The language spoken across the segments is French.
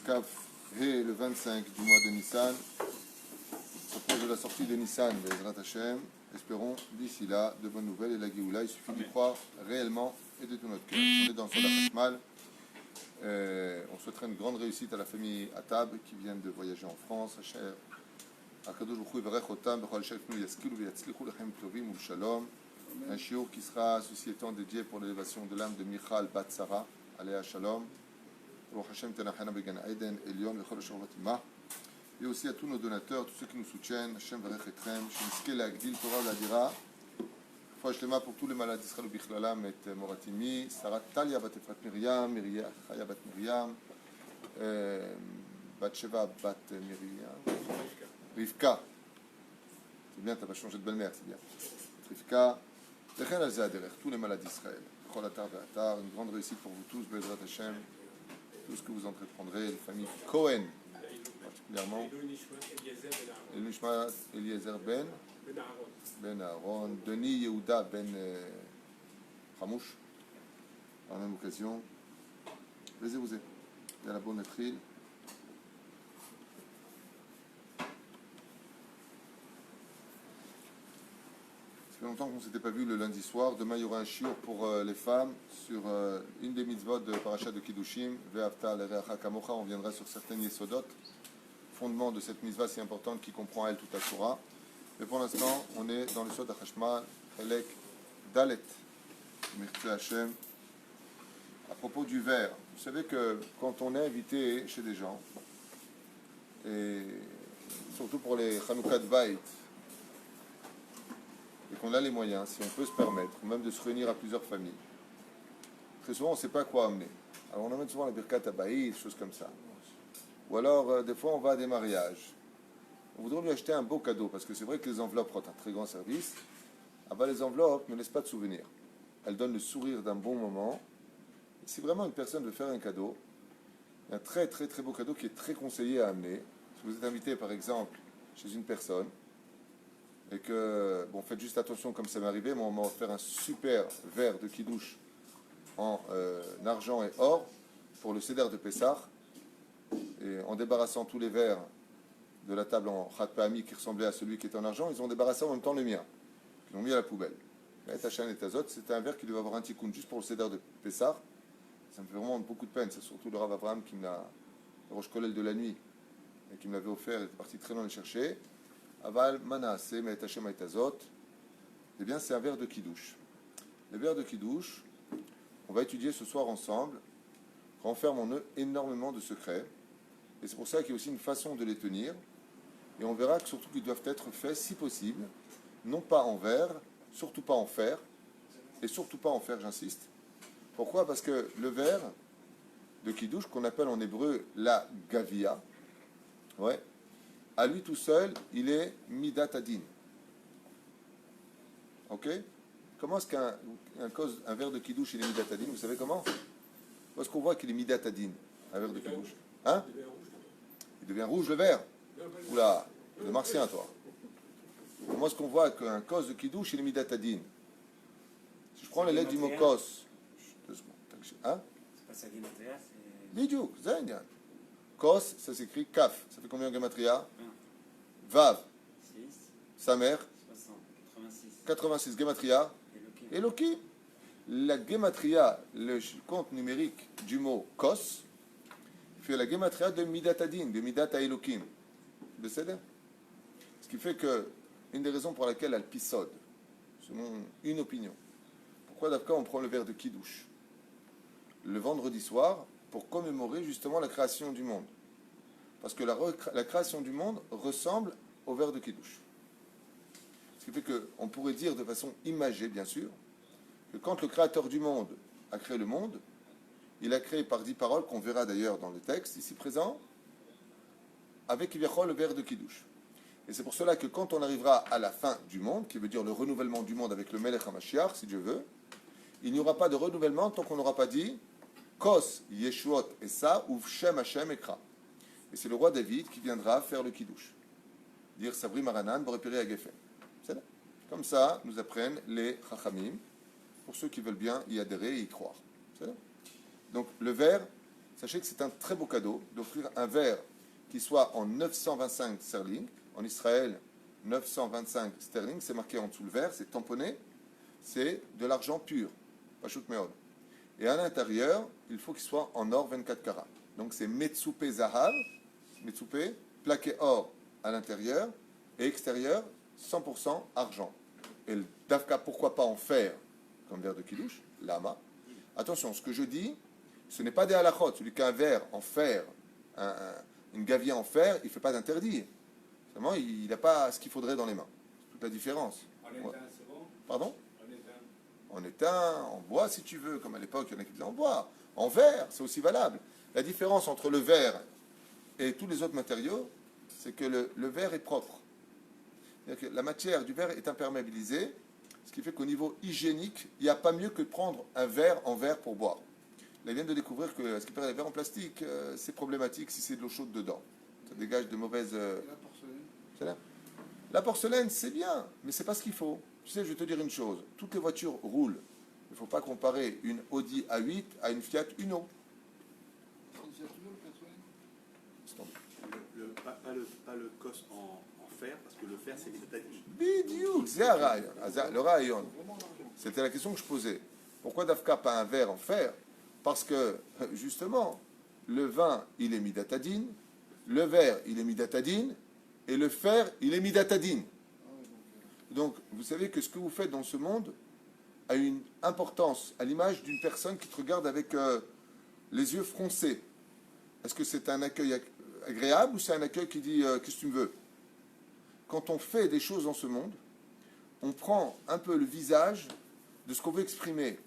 Kaf He, le 25 du mois de Nissan. On s'approche de la sortie de Nissan, Bezrat Hashem. Espérons d'ici là de bonnes nouvelles et la Géoula. Il suffit d'y croire réellement et de tout notre cœur. On est dans Soda Khashmal. On souhaiterait une grande réussite à la famille Atab qui viennent de voyager en France. Akadosh Baruch Hu yivarech otam bechol asher yifnu yaskilu veyatzlichu lechem tovim ulshalom. Un shiur qui sera, ceci étant, dédié pour l'élévation de l'âme de Michal Bat Sarah, Aléa Shalom. Baruch Hashem tenachana began Eden Elion vechol asher vatima. Et aussi à tous nos donateurs, tous ceux qui nous soutiennent. Hashem varech etrem, sheniske leagdil Torah ve'adira. Fois Shlema pour tous les malades d'Israël ou Bichlalam et Moratimi, Sarah Talia Bat Efrat Miriam, Chaya Bat Miriam, Bat Sheva Bat Miriam, Rivka. C'est bien, tu n'as pas changé de belle-mère, c'est bien. Rivka, Techen al Zaderech, tous les malades d'Israël. Chol Atar Ve'atar, une grande réussite pour vous tous, Bezrat Hashem, tout ce que vous entreprendrez, les familles Cohen, particulièrement. Et Nishmat Eliezer Ben Aaron, Denis Yehuda Ben Hamouch, à la même occasion. Laissez-vous y a la bonne étrille. Ça fait longtemps qu'on ne s'était pas vu le lundi soir. Demain, il y aura un shiur pour les femmes sur une des mitzvot de Parashat de Kiddushim. Ve'avta l'ereacha kamocha. On viendra sur certaines yesodot, fondement de cette mitzvah si importante qui comprend elle toute la Torah. Mais pour l'instant, on est dans le Soda Khashmal, Helek Dalet, Mirtze Hashem. À propos du verre, vous savez que quand on est invité chez des gens, et surtout pour les Chanukah Bait, et qu'on a les moyens, si on peut se permettre, même de se réunir à plusieurs familles, très souvent on ne sait pas quoi amener. Alors on amène souvent la Birkat Abaït, des choses comme ça. Ou alors, des fois, on va à des mariages. On voudrait lui acheter un beau cadeau, parce que c'est vrai que les enveloppes rendent un très grand service. Ah ben, les enveloppes ne laissent pas de souvenirs. Elles donnent le sourire d'un bon moment. Et si vraiment une personne veut faire un cadeau, il y a un très très très beau cadeau qui est très conseillé à amener. Si vous êtes invité, par exemple, chez une personne, et que, bon, faites juste attention, comme ça m'est arrivé, moi, on m'a offert un super verre de kidouche en argent et or pour le Seder de Pessah. Et en débarrassant tous les verres de la table en Khat Pahami qui ressemblait à celui qui était en argent, ils ont débarrassé en même temps le mien. Ils l'ont mis à la poubelle. Et Tachan et Tazot, c'était un verre qui devait avoir un tikkun juste pour le Seder de Pessah. Ça me fait vraiment beaucoup de peine. C'est surtout le Rav Avraham qui me l'a, le Rosh Kolel de la nuit, et qui me l'avait offert. Il était parti très loin le chercher. Aval, Manaase, Mais Tachem et Tazot. Eh bien, c'est un verre de Kiddush. Les verres de Kiddush, on va étudier ce soir ensemble, renferment en eux énormément de secrets. Et c'est pour ça qu'il y a aussi une façon de les tenir. Et on verra que surtout qu'ils doivent être faits, si possible, non pas en verre, surtout pas en fer, et surtout pas en fer, j'insiste. Pourquoi ? Parce que le verre de Kiddush, qu'on appelle en hébreu la Gavia, ouais, à lui tout seul, il est Midat Adin. Ok ? Comment est-ce qu'un verre de Kiddush, il est Midat Adin ? Vous savez comment ? Parce qu'on voit qu'il est Midat Adin, un verre de Kiddush. Hein ? Il devient rouge le verre. Oula, le martien, toi. Comment est-ce qu'on voit qu'un kos de Kiddush, il est Midat Adin ? Si je prends les lettres du mot kos, hein ? C'est pas sa gematria, c'est... Bidiouk, Zainian. Kos, ça s'écrit kaf. Ça fait combien en gematria ? Vav. 6, Sa mère. 60, 86. 86 gematria. Elohim. La gematria, le compte numérique du mot kos, fait la gematria de Midat Adin, de Midat Elohim. De celle-là. Ce qui fait que, une des raisons pour laquelle elle pissode, selon une opinion, pourquoi d'abord on prend le verre de Kiddush le vendredi soir pour commémorer justement la création du monde. Parce que la création du monde ressemble au verre de Kiddush. Ce qui fait qu'on pourrait dire de façon imagée, bien sûr, que quand le créateur du monde a créé le monde, il a créé par 10 paroles, qu'on verra d'ailleurs dans le texte ici présent, avec Yviachol le verre de Kiddush. Et c'est pour cela que quand on arrivera à la fin du monde, qui veut dire le renouvellement du monde avec le Melech HaMashiach, si Dieu veut, il n'y aura pas de renouvellement tant qu'on n'aura pas dit Kos Yeshuot Esa ou Shem Hashem Ekra. Et c'est le roi David qui viendra faire le Kiddush. Dire Sabri Maranan, Borepiri Agefen. C'est là. Comme ça, nous apprennent les Chachamim, pour ceux qui veulent bien y adhérer et y croire. C'est là. Donc le verre, sachez que c'est un très beau cadeau d'offrir un verre qui soit en 925 sterling. En Israël, 925 sterling, c'est marqué en dessous le verre, c'est tamponné, c'est de l'argent pur, Pashut Meod. Et à l'intérieur, il faut qu'il soit en or 24 carats. Donc c'est Metsupe Zahav, Metsupe, plaqué or à l'intérieur, et extérieur, 100% argent. Et le Dafka, pourquoi pas en fer, comme verre de Kiddush, Lama. Attention, ce que je dis, ce n'est pas des halachot. Celui qui a un verre en fer, une gavia en fer, il ne fait pas d'interdit. Seulement, il n'a pas ce qu'il faudrait dans les mains. C'est toute la différence. En étain, c'est bon? Pardon? En étain. En étain, en bois si tu veux, comme à l'époque, il y en a qui faisaient en bois. En verre, c'est aussi valable. La différence entre le verre et tous les autres matériaux, c'est que le verre est propre. C'est-à-dire que la matière du verre est imperméabilisée, ce qui fait qu'au niveau hygiénique, il n'y a pas mieux que de prendre un verre en verre pour boire. Là, ils viennent de découvrir que ce qui paraît les verres en plastique, c'est problématique si c'est de l'eau chaude dedans. Ça dégage de mauvaises... La porcelaine. C'est là. La porcelaine, c'est bien, mais c'est pas ce qu'il faut. Tu sais, je vais te dire une chose. Toutes les voitures roulent. Il ne faut pas comparer une Audi A8 à une Fiat Uno. C'est toujours le porcelaine. C'est tombé. Pas le cos en fer, parce que le fer, c'est métallique. Bidiouk, c'est un rayon. Le rayon. C'était la question que je posais. Pourquoi Dafka pas un verre en fer? Parce que, justement, le vin, il est midatadine, le verre, il est midatadine, et le fer, il est midatadine. Donc, vous savez que ce que vous faites dans ce monde a une importance à l'image d'une personne qui te regarde avec les yeux froncés. Est-ce que c'est un accueil agréable ou c'est un accueil qui dit qu'est-ce que tu me veux? Quand on fait des choses dans ce monde, on prend un peu le visage de ce qu'on veut exprimer.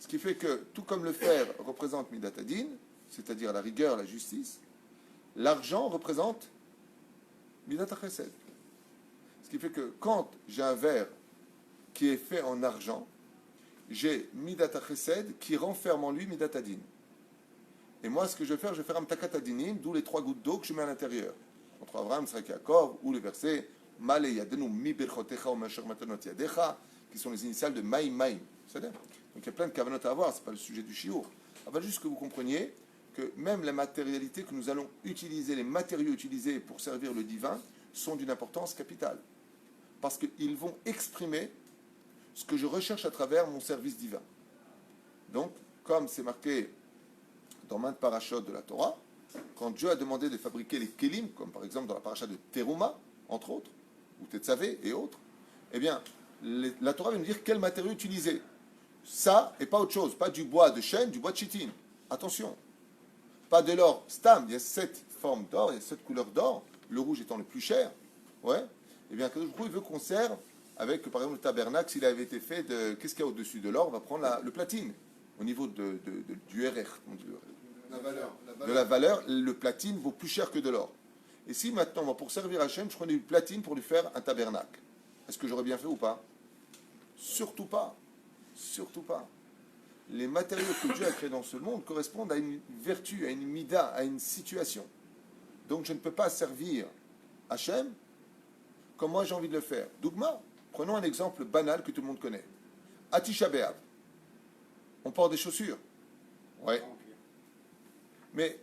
Ce qui fait que, tout comme le fer représente midatadine, c'est-à-dire la rigueur, la justice, l'argent représente midat chesed. Ce qui fait que quand j'ai un verre qui est fait en argent, j'ai midat chesed qui renferme en lui midatadine. Et moi, ce que je vais faire un takatadinim, d'où les 3 gouttes d'eau que je mets à l'intérieur. Entre Abraham, Yitzhak, Yaakov, ou le verset Male yadenu mi birchotecha ou masher matanot yadecha, qui sont les initiales de Maïm Maïm. C'est-à-dire, donc il y a plein de kavanot à avoir, ce n'est pas le sujet du shiur. Il va juste que vous compreniez que même la matérialité que nous allons utiliser, les matériaux utilisés pour servir le divin, sont d'une importance capitale. Parce qu'ils vont exprimer ce que je recherche à travers mon service divin. Donc, comme c'est marqué dans maintes parachutes de la Torah, quand Dieu a demandé de fabriquer les kelim, comme par exemple dans la paracha de Teruma, entre autres, ou Tetzavé et autres, eh bien, la Torah va nous dire quel matériau utiliser. Ça, et pas autre chose, pas du bois de chêne, du bois de chitine. Attention, pas de l'or stam, il y a 7 formes d'or, il y a 7 couleurs d'or, le rouge étant le plus cher, ouais, eh bien, Kadosh Baruch Hu, il veut qu'on serve avec, par exemple, le tabernacle, s'il avait été fait de, qu'est-ce qu'il y a au-dessus de l'or, on va prendre le platine, au niveau du RR, La valeur. de la valeur, le platine vaut plus cher que de l'or. Et si maintenant, moi, pour servir Hachem, je prenais du platine pour lui faire un tabernacle, est-ce que j'aurais bien fait ou pas? Surtout pas. Surtout pas. Les matériaux que Dieu a créés dans ce monde correspondent à une vertu, à une mida, à une situation. Donc je ne peux pas servir Hachem comme moi j'ai envie de le faire. Dougma, prenons un exemple banal que tout le monde connaît. À Tisha B'Av, on porte des chaussures. Ouais. Mais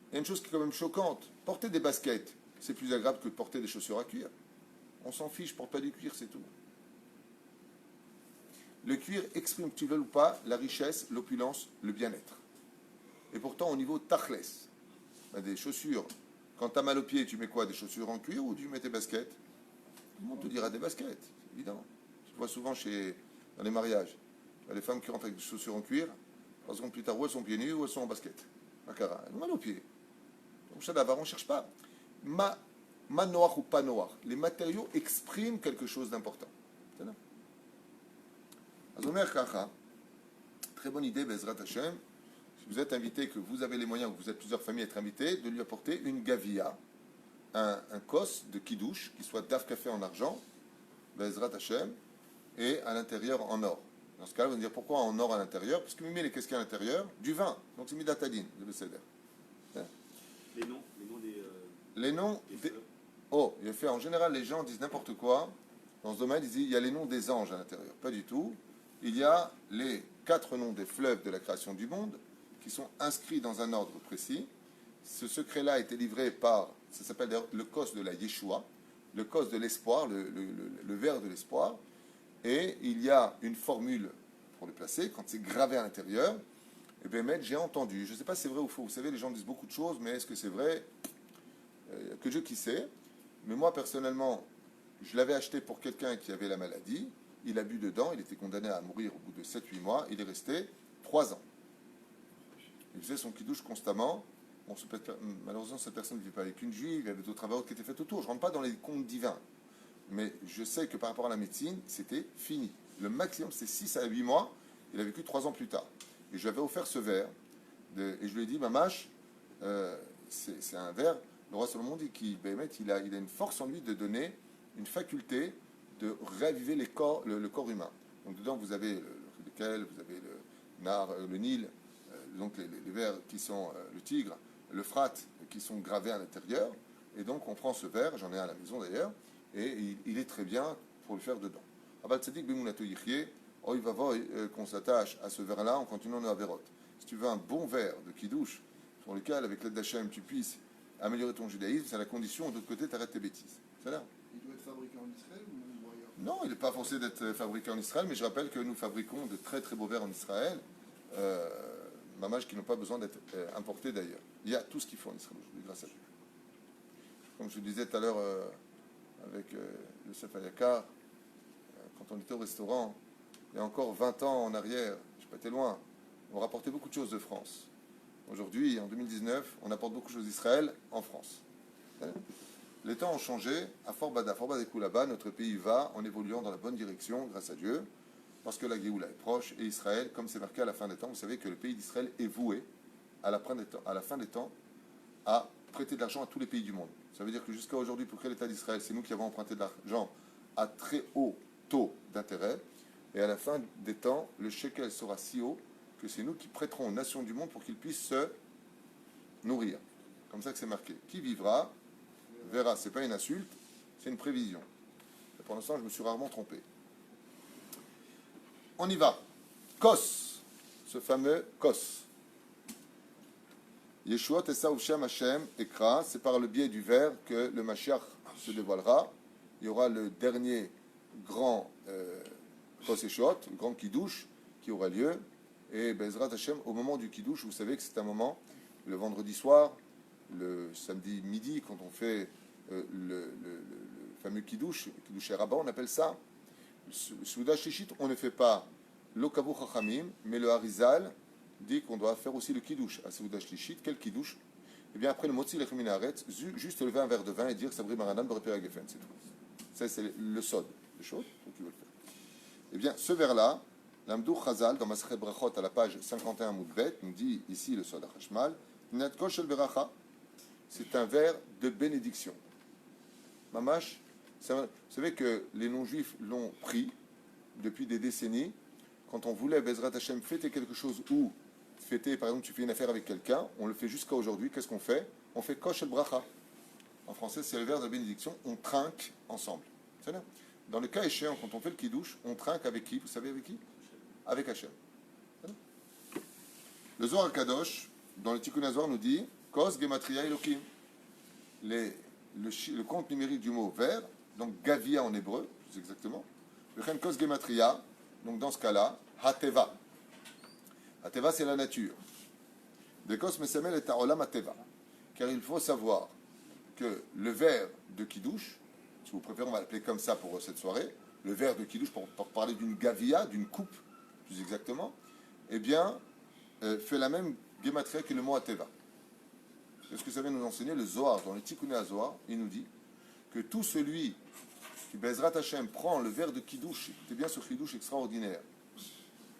il y a une chose qui est quand même choquante. Porter des baskets, c'est plus agréable que de porter des chaussures à cuir. On s'en fiche, je porte pas du cuir, c'est tout. Le cuir exprime, que tu veux ou pas, la richesse, l'opulence, le bien-être. Et pourtant, au niveau tachles, des chaussures, quand tu as mal aux pieds, tu mets quoi? Des chaussures en cuir ou tu mets tes baskets? Tout le monde te dira des baskets, c'est évident. Tu le vois souvent dans les mariages. Les femmes qui rentrent avec des chaussures en cuir, 3 secondes plus tard, ou elles sont pieds nus ou elles sont en basket. Makara, elles ont mal aux pieds. Donc ça d'abord, on ne cherche pas. Ma noir ou pas noir. Les matériaux expriment quelque chose d'important. C'est là. Azomer Kacha, très bonne idée, Bezrat Hashem. Si vous êtes invité, que vous avez les moyens, ou que vous êtes plusieurs familles à être invités, de lui apporter une gavia, un kos de kidouche, qui soit daf café en argent, Bezrat Hashem, et à l'intérieur en or. Dans ce cas-là, vous allez me dire pourquoi en or à l'intérieur? Parce que vous mettez qu'est-ce qu'il y a à l'intérieur? Du vin. Donc c'est midatadine, le Seder. Les noms des... Les noms des... Oh, il est fait. En général, les gens disent n'importe quoi. Dans ce domaine, ils disent il y a les noms des anges à l'intérieur. Pas du tout. Il y a les 4 noms des fleuves de la création du monde qui sont inscrits dans un ordre précis. Ce secret-là a été livré par, ça s'appelle d'ailleurs le kos de la Yeshua, le kos de l'espoir, le verre de l'espoir. Et il y a une formule pour le placer, quand c'est gravé à l'intérieur. Et bien, maître, j'ai entendu, je ne sais pas si c'est vrai ou faux, vous savez, les gens disent beaucoup de choses, mais est-ce que c'est vrai? Que Dieu qui sait. Mais moi, personnellement, je l'avais acheté pour quelqu'un qui avait la maladie, il a bu dedans, il était condamné à mourir au bout de 7-8 mois, il est resté 3 ans. Il faisait son kidouche constamment. Bon, malheureusement, cette personne ne vit pas avec une juive, il y avait d'autres travaux qui étaient faits autour. Je ne rentre pas dans les comptes divins. Mais je sais que par rapport à la médecine, c'était fini. Le maximum, c'est 6 à 8 mois. Il a vécu 3 ans plus tard. Et je lui avais offert ce verre. Et je lui ai dit, Mamache, c'est un verre. Le roi Salomon dit qu'il a une force en lui de donner une faculté de raviver le corps humain. Donc dedans, vous avez lequel, vous avez le Nar, le Nil, donc les vers qui sont le Tigre, le Frat, qui sont gravés à l'intérieur. Et donc, on prend ce verre, j'en ai un à la maison d'ailleurs, et il est très bien pour le faire dedans. Abal Tzadik Bimounato Yichye, Oy Vavoy, qu'on s'attache à ce verre-là en continuant nos avérotes. Si tu veux un bon verre de Kiddush, sur lequel, avec l'aide d'Hachem, tu puisses améliorer ton judaïsme, c'est à la condition, de l'autre côté, tu arrêtes tes bêtises. C'est là. Il doit être fabriqué en Israël ou ailleurs? Non, il n'est pas forcé d'être fabriqué en Israël, mais je rappelle que nous fabriquons de très très beaux verres en Israël, mamages qui n'ont pas besoin d'être importés d'ailleurs. Il y a tout ce qu'il faut en Israël aujourd'hui, grâce à Dieu. Comme je le disais tout à l'heure avec le chef Ayakar, quand on était au restaurant, il y a encore 20 ans en arrière, je n'ai pas été loin, on rapportait beaucoup de choses de France. Aujourd'hui, en 2019, on apporte beaucoup de choses d'Israël en France. Les temps ont changé, à Forbada et Koulaba, notre pays va en évoluant dans la bonne direction, grâce à Dieu, parce que la Géoula est proche, et Israël, comme c'est marqué à la fin des temps, vous savez que le pays d'Israël est voué, à la fin des temps, à prêter de l'argent à tous les pays du monde. Ça veut dire que jusqu'à aujourd'hui, pour quel État d'Israël, c'est nous qui avons emprunté de l'argent à très haut taux d'intérêt, et à la fin des temps, le shekel sera si haut que c'est nous qui prêterons aux nations du monde pour qu'ils puissent se nourrir. Comme ça que c'est marqué. Qui vivra verra. C'est pas une insulte, c'est une prévision. Et pour l'instant, je me suis rarement trompé. On y va. Kos, ce fameux Kos. Yeshua Tessa Shem Hashem Ekra, c'est par le biais du verre que le Mashiach se dévoilera. Il y aura le dernier grand Kos Yeshua, le grand Kiddush, qui aura lieu. Et Bezrat Hashem, au moment du Kiddush, vous savez que c'est un moment, le vendredi soir, le samedi midi, quand on fait le fameux Kiddush Rabbah, on appelle ça. Le Souda Shishit, on ne fait pas l'Okavu Chachamim, mais le Harizal dit qu'on doit faire aussi le Kiddush à Souda Shishit. Quel Kiddush? Et bien après le Motzi Lechem Minaret, juste lever un verre de vin et dire Sabri Maranan Borepera Gefen, c'est tout. Ça, c'est le sod, les choses, donc ils veulent faire. Eh bien, ce verre-là, l'Amdou Chazal, dans Masechet Brachot, à la page 51 Moudbet, nous dit ici le Sod HaChashmal, Natko Shel Beracha, c'est un verre de bénédiction. Mamash, vous savez que les non-juifs l'ont pris depuis des décennies. Quand on voulait, Bezrat Hashem, fêter quelque chose ou fêter, par exemple, tu fais une affaire avec quelqu'un, on le fait jusqu'à aujourd'hui. Qu'est-ce qu'on fait? On fait Kosh El Bracha. En français, c'est le verre de bénédiction. On trinque ensemble. C'est là. Dans le cas échéant, quand on fait le Kiddush, on trinque avec qui? Vous savez avec qui? Avec Hashem. Le Zohar Kadosh, dans le Tikkun HaZohar, nous dit Kos Gematria Elokim. Le compte numérique du mot vert, donc Gavia en hébreu, plus exactement. Le Chen Kos Gematria, donc dans ce cas-là, Hateva. Hateva, c'est la nature. De Kos Mesemel est à Olam Hateva. Car il faut savoir que le verre de Kiddush, si vous préférez, on va l'appeler comme ça pour cette soirée, le verre de Kiddush, pour parler d'une Gavia, d'une coupe, plus exactement, eh bien, fait la même Gematria que le mot Hateva. C'est ce que ça vient nous enseigner le Zohar, dans le Tikkun HaZohar, il nous dit que tout celui qui Bezrat Hashem prend le verre de Kiddush, écoutez bien ce Kiddush extraordinaire,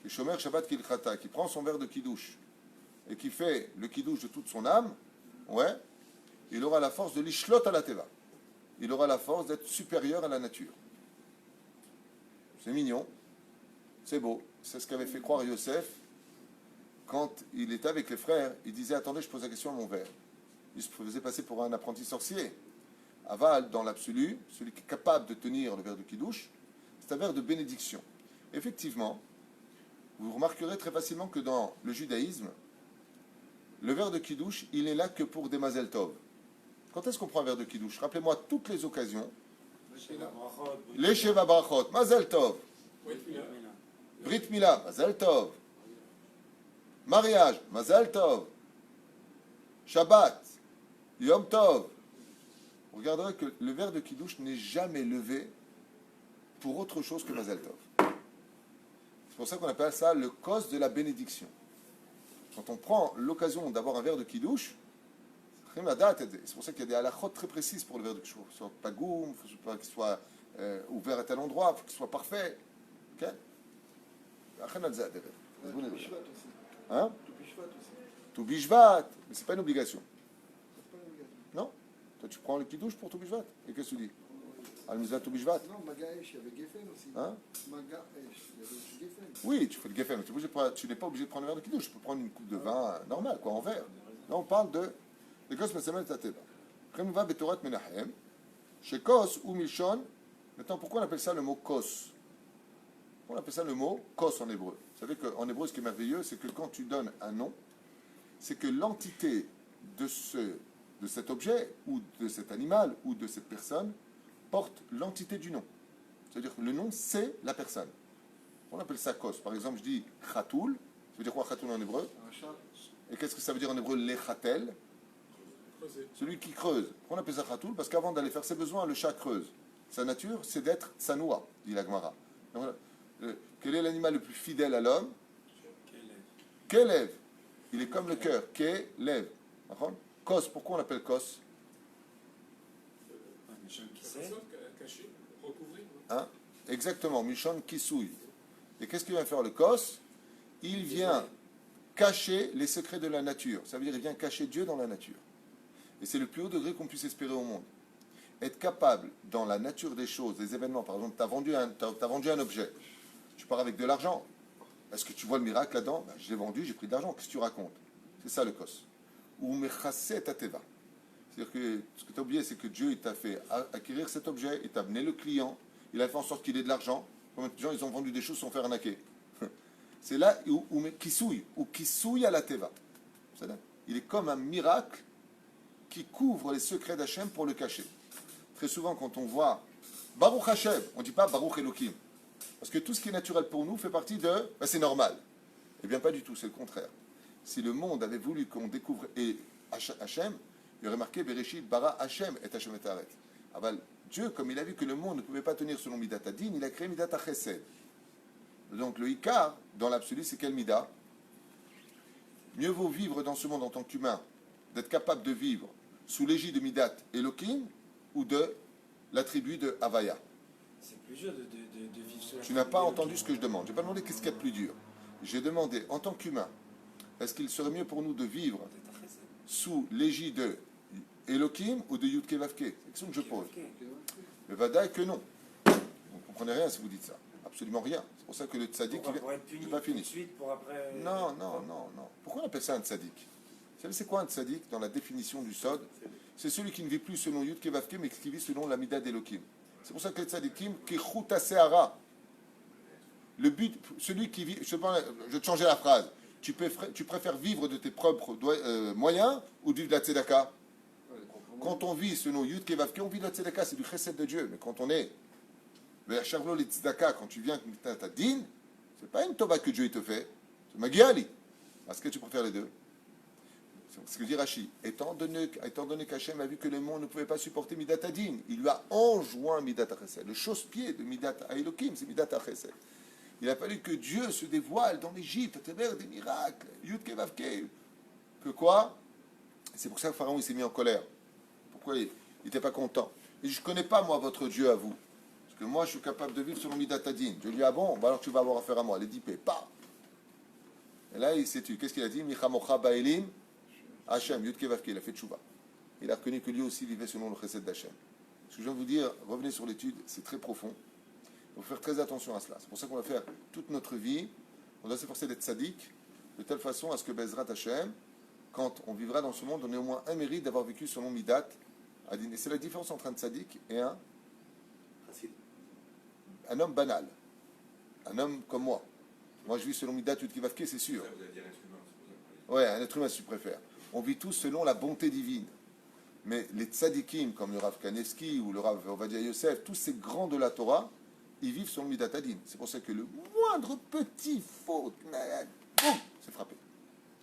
qui Shomer Shabbat Kilchata, qui prend son verre de Kiddush et qui fait le Kiddush de toute son âme, ouais, il aura la force de l'Ishlot à la Teva. Il aura la force d'être supérieur à la nature. C'est mignon, c'est beau. C'est ce qu'avait fait croire Yosef quand il était avec les frères. Il disait, attendez, je pose la question à mon verre. Il se faisait passer pour un apprenti sorcier. Aval, dans l'absolu, celui qui est capable de tenir le verre de Kiddush, c'est un verre de bénédiction. Effectivement, vous remarquerez très facilement que dans le judaïsme, le verre de Kiddush, il est là que pour des Mazel Tov. Quand est-ce qu'on prend un verre de Kiddush? Rappelez-moi toutes les occasions. Les Sheva Brachot, Mazel Tov. Brit Mila, Mazel Tov. Mariage, Mazel Tov. Shabbat, Yom Tov. Vous regarderez que le verre de Kiddush n'est jamais levé pour autre chose que Mazel Tov. C'est pour ça qu'on appelle ça le kos de la bénédiction. Quand on prend l'occasion d'avoir un verre de Kiddush, c'est pour ça qu'il y a des halachot très précises pour le verre de Kiddush. Il faut qu'il soit pas goum, il faut qu'il soit ouvert à tel endroit, il faut qu'il soit parfait. Ok? Hein? Tout bishvat, mais c'est pas une obligation. Non? Toi tu prends le kiddush pour tout bishvat. Et qu'est-ce que tu dis? Al-Mizvat tout bishvat. Non, Magaesh, il y avait Geffen aussi. Hein? Magaesh, il y avait aussi Geffen. Oui, tu fais le geffen, mais tu n'es pas obligé de prendre le verre de kiddush. Tu peux prendre une coupe de vin normal, quoi, en verre. Là, on parle de kos mesamel tateva. Après, on va betorat menachem. Chez kos ou milshon. Maintenant, pourquoi on appelle ça le mot kos? On appelle ça le mot kos en hébreu. Vous savez qu'en hébreu, ce qui est merveilleux, c'est que quand tu donnes un nom, c'est que l'entité de cet objet, ou de cet animal, ou de cette personne, porte l'entité du nom. C'est-à-dire que le nom, c'est la personne. On appelle ça kos. Par exemple, je dis khatoul. Ça veut dire quoi khatoul en hébreu? Un chat. Et qu'est-ce que ça veut dire en hébreu lechatel? Celui qui creuse. On appelle ça khatoul parce qu'avant d'aller faire ses besoins, le chat creuse. Sa nature, c'est d'être sanoua, dit la Gemara. Donc, voilà. Quel est l'animal le plus fidèle à l'homme? Kelev. Il est comme le cœur. Kelev. Kos, pourquoi on l'appelle kos? Caché, recouvrir. Hein? Exactement, Mishon Kisouille. Et qu'est-ce qu'il vient faire le kos? Il vient cacher les secrets de la nature. Ça veut dire qu'il vient cacher Dieu dans la nature. Et c'est le plus haut degré qu'on puisse espérer au monde. Être capable, dans la nature des choses, des événements, par exemple, tu as vendu un objet, tu pars avec de l'argent. Est-ce que tu vois le miracle là-dedans? Ben, je l'ai vendu, j'ai pris de l'argent. Qu'est-ce que tu racontes? C'est ça le kos. Ou mechasset tateva. C'est-à-dire que ce que tu as oublié, c'est que Dieu il t'a fait acquérir cet objet, il t'a amené le client, il a fait en sorte qu'il ait de l'argent. Combien de gens ils ont vendu des choses sans faire arnaquer? C'est là où kisouille à la teva. Il est comme un miracle qui couvre les secrets d'Hachem pour le cacher. Très souvent, quand on voit Baruch Hashem, on ne dit pas Baruch Elohim. Parce que tout ce qui est naturel pour nous fait partie de c'est normal. Eh bien, pas du tout, c'est le contraire. Si le monde avait voulu qu'on découvre Hachem, il aurait marqué Bereshit bara Hachem et Hachem et Aret. Aval, Dieu, comme il a vu que le monde ne pouvait pas tenir selon Midat Adin, il a créé Midat Chesed. Donc le Ikar, dans l'absolu, c'est quel Midat? Mieux vaut vivre dans ce monde en tant qu'humain, d'être capable de vivre sous l'égide de Midat Elohim ou de la tribu de Havaya. C'est plus dur de vivre sur la Tu n'as pas entendu ce que je demande. Je n'ai pas demandé qu'est-ce qu'il y a de plus dur. J'ai demandé, en tant qu'humain, est-ce qu'il serait mieux pour nous de vivre sous l'égide de Elohim ou de Yudke Vavke? C'est la question que je pose. Mais Vadaï que non. Vous ne comprenez rien si vous dites ça. Absolument rien. C'est pour ça que le tzaddik... Pour être puni pas fini. tout de suite, pour après... Non. Pourquoi on appelle ça un tzaddik? Vous savez, c'est quoi un tzaddik dans la définition du Sod? C'est celui qui ne vit plus selon Yudke Vavke, mais qui vit selon la Mida d'Elohim. C'est pour ça que les tzaddikim, Kechuta Seara. Le but, celui qui vit... Je vais te changer la phrase. Tu préfères vivre de tes propres moyens ou de la tzedaka? Quand on vit selon Yud Kevavke, on vit de la tzedaka, c'est du chesed de Dieu. Mais quand on est vers Charlo les tzedaka, quand tu viens avec ta din, c'est pas une tova que Dieu te fait, c'est Magiali. Est-ce que tu préfères les deux? C'est ce que dit Rashi. Étant donné qu'Hachem a vu que le monde ne pouvait pas supporter Midat Adin, il lui a enjoint Midat Chesed. Le chausse-pied de Midat Elohim, c'est Midat Chesed. Il a fallu que Dieu se dévoile dans l'Égypte à travers des miracles. Yud Kevavke. Que quoi? C'est pour ça que Pharaon il s'est mis en colère. Pourquoi il n'était pas content? Et je ne connais pas, moi, votre Dieu à vous. Parce que moi, je suis capable de vivre selon Midat Adin. Je lui dis, ah bon, bah alors tu vas avoir affaire à moi. Les 10 paix, pas. Et là, il s'est tué. Qu'est-ce qu'il a dit? Michamocha Baelim, Hachem, Yud Kevavke. Il a fait tchouva. Il a reconnu que lui aussi vivait selon le chesed d'Hachem. Ce que je viens de vous dire, revenez sur l'étude, c'est très profond. Il faut faire très attention à cela. C'est pour ça qu'on va faire toute notre vie. On doit s'efforcer d'être sadique, de telle façon à ce que Bezrat Hachem, quand on vivra dans ce monde, on ait au moins un mérite d'avoir vécu selon Midat Adin. Et c'est la différence entre un sadique et un homme banal. Un homme comme moi. Moi, je vis selon Midat Yud Kevavke, c'est sûr. Ouais, un être humain, si tu préfères. on vit tous selon la bonté divine. Mais les tzadikim, comme le Rav Kanevski ou le Rav Ovadia Yosef, tous ces grands de la Torah, ils vivent sur le Midat Hadin. C'est pour ça que le moindre petit faute, boum, c'est frappé.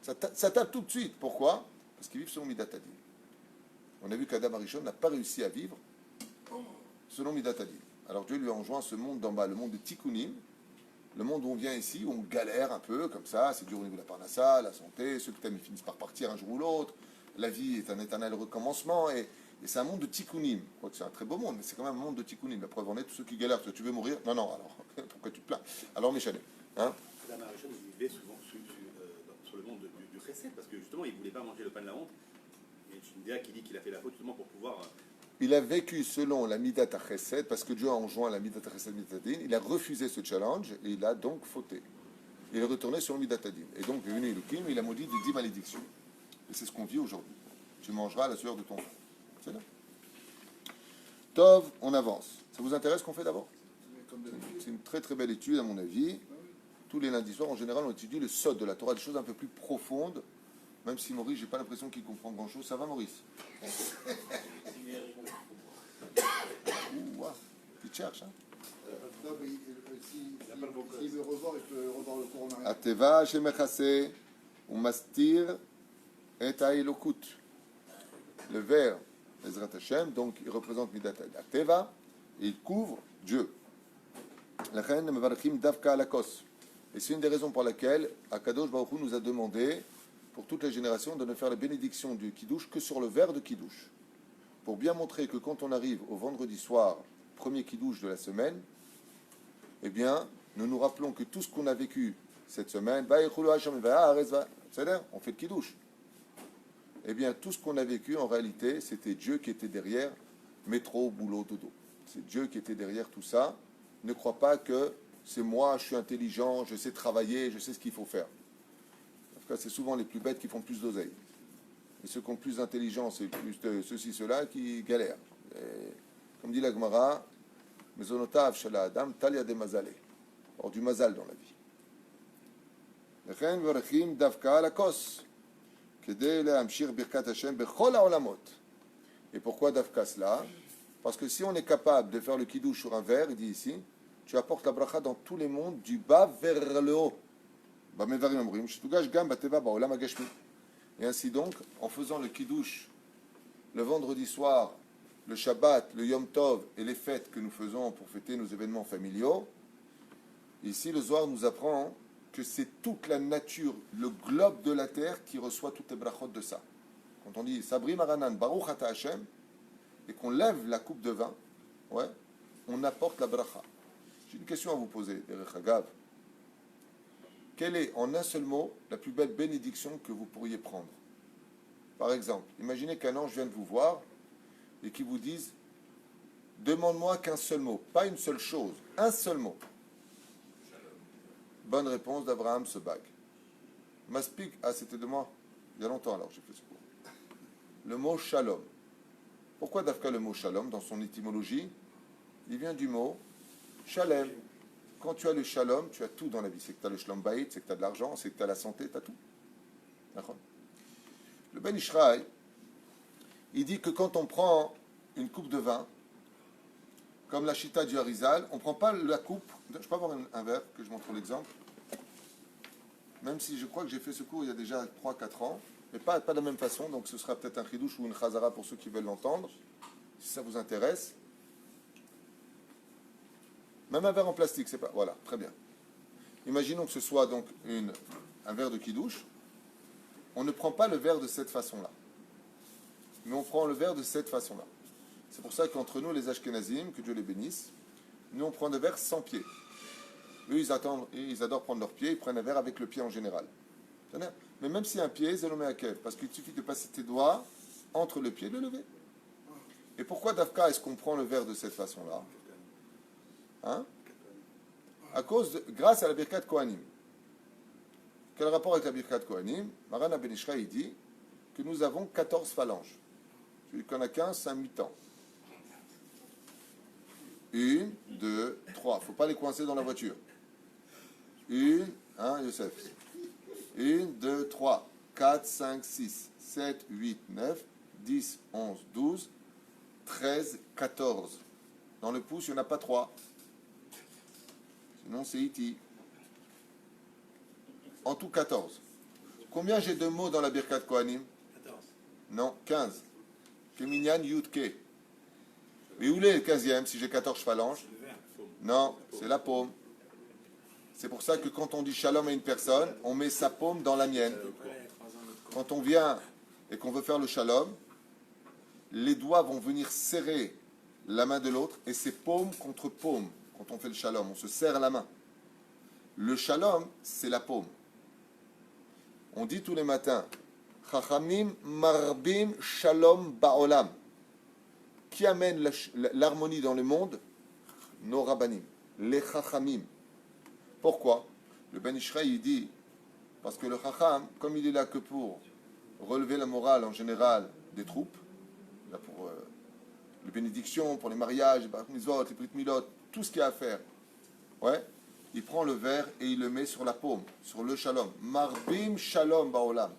Ça tape tout de suite. Pourquoi? Parce qu'ils vivent sur le Midat Hadin. On a vu qu'Adam Arishon n'a pas réussi à vivre selon Midat Hadin. Alors Dieu lui a enjoint ce monde d'en bas, le monde de Tikkunim, le monde où on vient ici, où on galère un peu, comme ça, c'est dur au niveau de la parnassa, la santé, ceux qui t'aiment ils finissent par partir un jour ou l'autre, la vie est un éternel recommencement, et c'est un monde de Tikkunim. C'est un très beau monde, mais c'est quand même un monde de Tikkunim. La preuve en est, tous ceux qui galèrent, tu veux mourir? Non, alors, pourquoi tu te plains? Alors, Michel, hein? Adam Arishon vivait souvent sur le monde du chesed, parce que justement, il ne voulait pas manger le pain de la honte. Il y a une idée qui dit qu'il a fait la faute justement pour pouvoir... Il a vécu selon la Midat HaChesed, parce que Dieu a enjoint la Midat HaChesed Midat Hadin. Il a refusé ce challenge et il a donc fauté. Il est retourné sur le Midat Hadin. Et donc, il est venu Elohim et il a maudit des 10 malédictions. Et c'est ce qu'on vit aujourd'hui. Tu mangeras la sueur de ton frère. C'est là. Tov, on avance. Ça vous intéresse qu'on fait d'abord? C'est une très très belle étude à mon avis. Tous les lundis soirs, en général, on étudie le sod de la Torah, des choses un peu plus profondes. Même si Maurice, j'ai pas l'impression qu'il comprend grand-chose. Ça va, Maurice? Ouh, il te cherche, hein? Non, mais s'il veut revoir, il peut revoir le cours en arrière. Ateva shemechase umastir et haelokut. Le vert, Ezrat Hashem, donc il représente Midat Ateva, et il couvre Dieu. Lachen mevarchim davka alakos. Et c'est une des raisons pour laquelle Akadosh Baruch Hu nous a demandé, pour toutes les générations, de ne faire la bénédiction du Kiddush que sur le verre de Kiddush. Pour bien montrer que quand on arrive au vendredi soir, premier Kiddush de la semaine, eh bien, nous nous rappelons que tout ce qu'on a vécu cette semaine, on fait le Kiddush. Eh bien, tout ce qu'on a vécu, en réalité, c'était Dieu qui était derrière, métro, boulot, dodo. C'est Dieu qui était derrière tout ça. Ne crois pas que c'est moi, je suis intelligent, je sais travailler, je sais ce qu'il faut faire. En tout cas, c'est souvent les plus bêtes qui font plus d'oseille. Et ceux qui ont plus d'intelligence et plus de ceci, cela, qui galèrent. Et, comme dit la Gemara, Mezonotav shala adam talia de mazale. Or du mazal dans la vie. Lechen verachim davka alakos. Kedei lehamshir birkat Hashem bechol haolamot. Et pourquoi davka cela? Parce que si on est capable de faire le kiddush sur un verre, il dit ici, tu apportes la bracha dans tous les mondes, du bas vers le haut. Et ainsi donc, en faisant le kiddush le vendredi soir, le Shabbat, le Yom Tov et les fêtes que nous faisons pour fêter nos événements familiaux, ici le Zohar nous apprend que c'est toute la nature, le globe de la terre qui reçoit toutes les brachot de ça. Quand on dit Sabri Maranan Baruch Ata Hashem et qu'on lève la coupe de vin, ouais, on apporte la bracha. J'ai une question à vous poser, Derech Hagav. Quelle est, en un seul mot, la plus belle bénédiction que vous pourriez prendre? Par exemple, imaginez qu'un ange vienne vous voir et qu'il vous dise « Demande-moi qu'un seul mot, pas une seule chose, un seul mot. » Bonne réponse d'Abraham Sebag. Maspik, ah c'était de moi, il y a longtemps alors j'ai fait ce cours. Le mot shalom. Pourquoi Dafka le mot shalom dans son étymologie? Il vient du mot shalem. Quand tu as le shalom, tu as tout dans la vie. C'est que tu as le shalom bayit, c'est que tu as de l'argent, c'est que tu as la santé, tu as tout. D'accord? Le Ben Ishraï, il dit que quand on prend une coupe de vin, comme la chita du Harizal, on ne prend pas la coupe. Je peux avoir un verre que je montre l'exemple. Même si je crois que j'ai fait ce cours il y a déjà 3-4 ans, mais pas de la même façon, donc ce sera peut-être un chidouche ou une chazara pour ceux qui veulent l'entendre, si ça vous intéresse. Même un verre en plastique, c'est pas... Voilà, très bien. Imaginons que ce soit donc un verre de kidouche. On ne prend pas le verre de cette façon-là. Mais on prend le verre de cette façon-là. C'est pour ça qu'entre nous, les Ashkenazim, que Dieu les bénisse, nous on prend des verres sans pied. Eux, ils adorent prendre leur pied, ils prennent un verre avec le pied en général. Mais même si un pied, c'est le meakev, parce qu'il suffit de passer tes doigts entre le pied et le lever. Et pourquoi Dafka est-ce qu'on prend le verre de cette façon-là? Hein? Grâce à la Birkat Kohanim. Quel rapport avec la Birkat Kohanim? Maran Ben Ishraï dit que nous avons 14 phalanges. Celui qu'on a 15, c'est un mi-temps. 1, 2, 3. Il ne faut pas les coincer dans la voiture. 1, hein, Youssef? 1, 2, 3, 4, 5, 6, 7, 8, 9, 10, 11, 12, 13, 14. Dans le pouce, il n'y en a pas 3. Sinon, c'est iti. En tout, 14. Combien j'ai de mots dans la Birkat Kohanim? 14. Non, 15. Keminyan Yudke. Et où est le 15e si j'ai 14 phalanges? Le verre, paume. Non, c'est la paume. C'est pour ça que quand on dit shalom à une personne, on met sa paume dans la mienne. Quand on vient et qu'on veut faire le shalom, les doigts vont venir serrer la main de l'autre et c'est paume contre paume. Quand on fait le shalom, on se serre la main. Le shalom, c'est la paume. On dit tous les matins, Chachamim marbim shalom ba'olam. Qui amène l'harmonie dans le monde? Nos rabbanim, les chachamim. Pourquoi? Le Ben Ishraï, il dit, parce que le chacham, comme il est là que pour relever la morale en général des troupes, là pour les bénédictions, pour les mariages, les bar mitzvot, les brit milot, tout ce qu'il y a à faire, ouais, il prend le verre et il le met sur la paume, sur le shalom. Marbim shalom ba'olam.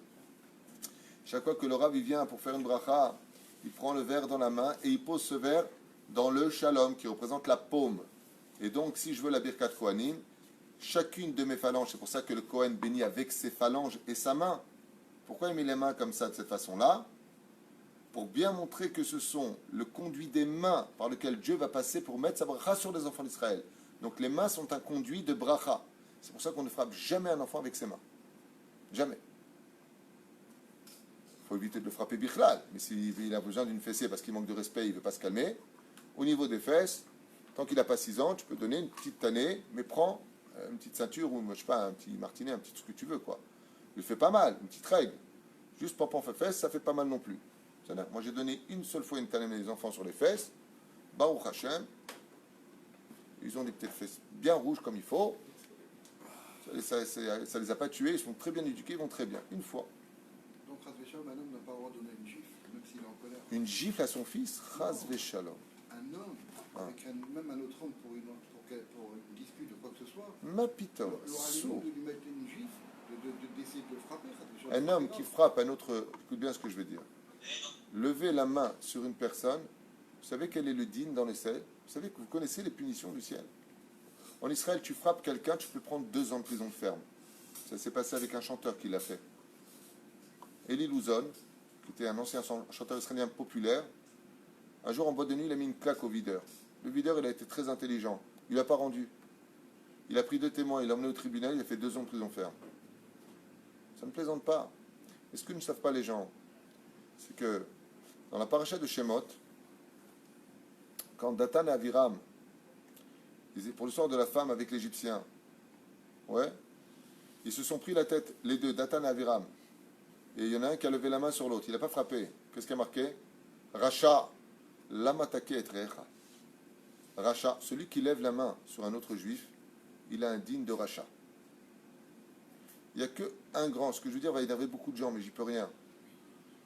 Chaque fois que le Rav il vient pour faire une bracha, il prend le verre dans la main et il pose ce verre dans le shalom qui représente la paume. Et donc, si je veux la Birkat Kohanim, chacune de mes phalanges, c'est pour ça que le Kohen bénit avec ses phalanges et sa main. Pourquoi il met les mains comme ça, de cette façon-là? Pour bien montrer que ce sont le conduit des mains par lequel Dieu va passer pour mettre sa bracha sur les enfants d'Israël. Donc les mains sont un conduit de bracha. C'est pour ça qu'on ne frappe jamais un enfant avec ses mains. Jamais. Il faut éviter de le frapper bichlal. Mais s'il a besoin d'une fessée parce qu'il manque de respect, il ne veut pas se calmer. Au niveau des fesses, tant qu'il n'a pas 6 ans, tu peux donner une petite tannée, mais prends une petite ceinture ou, je sais pas, un petit martinet, un petit truc que tu veux, quoi. Il fait pas mal, une petite règle. Juste pour fait fesses, ça fait pas mal non plus. Moi, j'ai donné une seule fois une tannée à mes enfants sur les fesses. Baruch Hashem. Ils ont des petites fesses bien rouges comme il faut. Ça les a pas tués, ils sont très bien éduqués, ils vont très bien. Une fois. Donc, Chas Veshalom, un homme n'a pas le droit de donner une gifle, même s'il est en colère. Une gifle à son fils, Chas Veshalom. Un homme, avec même un autre homme pour une dispute ou quoi que ce soit, Ma pita, il aura raison de lui mettre une gifle, d'essayer de le frapper. Chas Veshalom. Un homme qui frappe un autre, écoute bien ce que je veux dire. Lever la main sur une personne, vous savez quel est le din dans les ciels? Vous savez que vous connaissez les punitions du ciel. En Israël, tu frappes quelqu'un, tu peux prendre 2 ans de prison ferme. Ça s'est passé avec un chanteur qui l'a fait. Eli Louzon, qui était un ancien chanteur israélien populaire, un jour en boîte de nuit, il a mis une claque au videur. Le videur, il a été très intelligent. Il n'a pas rendu. Il a pris 2 témoins, il l'a emmené au tribunal, il a fait 2 ans de prison ferme. Ça ne plaisante pas. Et ce que ne savent pas les gens, c'est que dans la paracha de Shemot, quand Datan et Aviram, pour l'histoire de la femme avec l'Égyptien, ouais, ils se sont pris la tête, les deux, Datan et Aviram. Et il y en a un qui a levé la main sur l'autre. Il n'a pas frappé. Qu'est-ce qui a marqué? Racha, l'amatake et recha. Racha, celui qui lève la main sur un autre juif, il a un digne de Racha. Il n'y a qu'un grand, ce que je veux dire va énerver beaucoup de gens, mais j'y peux rien.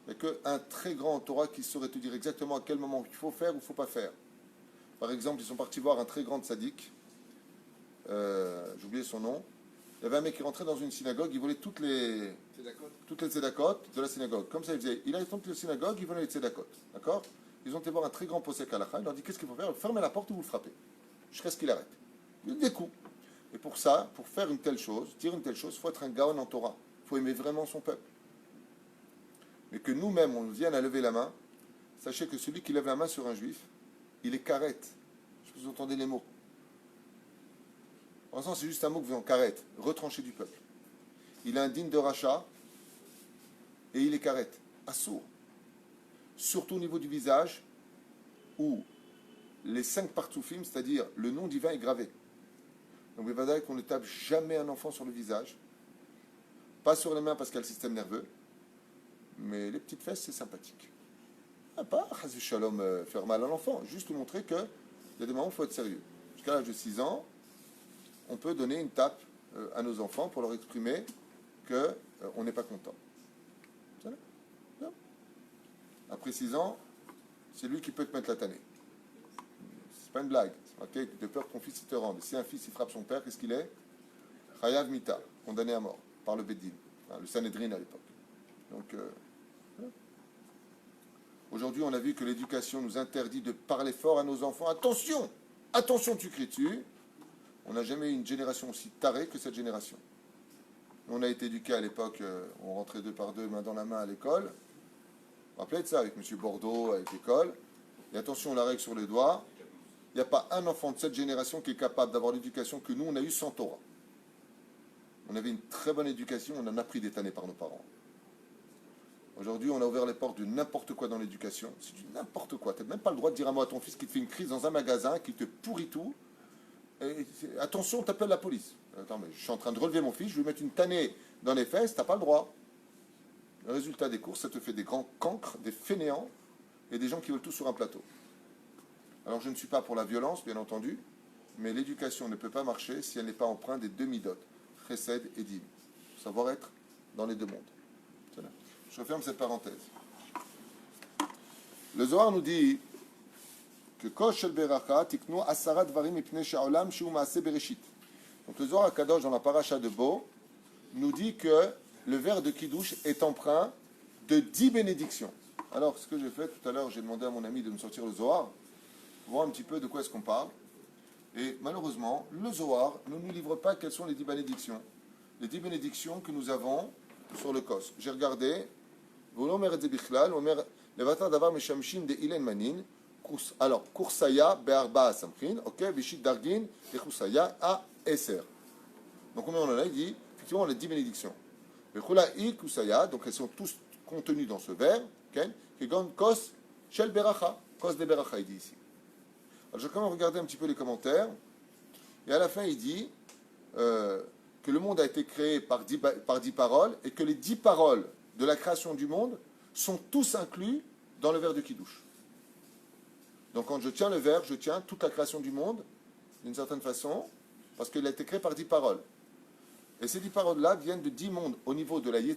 Il n'y a qu'un très grand en Torah qui saurait te dire exactement à quel moment il faut faire ou il ne faut pas faire. Par exemple, ils sont partis voir un très grand tzaddik, j'ai oublié son nom. Il y avait un mec qui rentrait dans une synagogue, il volait toutes les tzedakot de la synagogue. Comme ça, il faisait. Il allait dans toutes les synagogues, il volait les tzedakot. D'accord? Ils ont été voir un très grand posek halacha, il leur dit qu'est-ce qu'il faut faire? Fermez la porte ou vous le frappez. Jusqu'à ce qu'il arrête. Il dit des coups. Et pour ça, pour faire une telle chose, dire une telle chose, il faut être un gaon en Torah. Il faut aimer vraiment son peuple. Mais que nous-mêmes, on vienne à lever la main, sachez que celui qui lève la main sur un juif, il est carrette. Je sais pas si vous entendez les mots. En sens, c'est juste un mot que vous en carrette, retranché du peuple. Il a un digne de rachat et il est carrette, assourd. Surtout au niveau du visage, où les 5 partsoufim, c'est-à-dire le nom divin est gravé. Donc, il va dire qu'on ne tape jamais un enfant sur le visage, pas sur les mains parce qu'il y a le système nerveux, mais les petites fesses, c'est sympathique. Pas, shalom, faire mal à l'enfant, juste lui montrer qu'il y a des moments où il faut être sérieux. Jusqu'à l'âge de 6 ans, on peut donner une tape à nos enfants pour leur exprimer qu'on n'est pas content. Après 6 ans, c'est lui qui peut te mettre la tannée. C'est pas une blague. C'est marqué de peur que ton fils te rende. Si un fils il frappe son père, qu'est-ce qu'il est? Chayav mita, condamné à mort par le Beddin, le Sanhedrin à l'époque. Donc, voilà. Aujourd'hui, on a vu que l'éducation nous interdit de parler fort à nos enfants. Attention, attention, tu cries dessus. On n'a jamais eu une génération aussi tarée que cette génération. On a été éduqués à l'époque, on rentrait 2 par 2, main dans la main à l'école. Vous vous rappelez de ça avec M. Bordeaux, avec l'école. Et attention, la règle sur les doigts. Il n'y a pas un enfant de cette génération qui est capable d'avoir l'éducation que nous, on a eue sans Torah. On avait une très bonne éducation, on en a pris des tannés par nos parents. Aujourd'hui, on a ouvert les portes de n'importe quoi dans l'éducation. C'est du n'importe quoi. Tu n'as même pas le droit de dire à moi à ton fils qui te fait une crise dans un magasin, qui te pourrit tout. Et attention, t'appelles la police. Attends, mais je suis en train de relever mon fils, je vais lui mettre une tannée dans les fesses, t'as pas le droit. Le résultat des courses, ça te fait des grands cancres, des fainéants et des gens qui veulent tout sur un plateau. Alors je ne suis pas pour la violence, bien entendu, mais l'éducation ne peut pas marcher si elle n'est pas empreinte des 2 midotes, chesed et din. Savoir être dans les 2 mondes. Voilà. Je referme cette parenthèse. Le Zohar nous dit que Kosh shel beracha tiknu asara dvarim mipnei she'olam shu ma'aseh bereshit. Donc le Zohar HaKadosh dans la paracha de Bo nous dit que le verre de Kiddush est empreint de 10 bénédictions. Alors ce que j'ai fait tout à l'heure, j'ai demandé à mon ami de me sortir le Zohar, pour voir un petit peu de quoi est-ce qu'on parle. Et malheureusement, le Zohar ne nous livre pas quelles sont les 10 bénédictions. Les 10 bénédictions que nous avons sur le Kos. J'ai regardé, alors, Kursaya Be'arba Samchin, ok, Bishit Dargin, et Kursaya à Eser. Donc, combien on en a? Il dit, effectivement, on a 10 bénédictions. Bechula'i Kursaya, donc elles sont tous contenues dans ce verre, ok, Kegon Kos Shel Beracha, Kos de Beracha, il dit ici. Alors, j'ai quand même regardé un petit peu les commentaires, et à la fin, il dit que le monde a été créé par 10 paroles, et que les 10 paroles de la création du monde sont tous inclus dans le verre de Kiddush. Donc quand je tiens le verre, je tiens toute la création du monde, d'une certaine façon, parce qu'il a été créé par 10 paroles. Et ces 10 paroles-là viennent de 10 mondes au niveau de la 2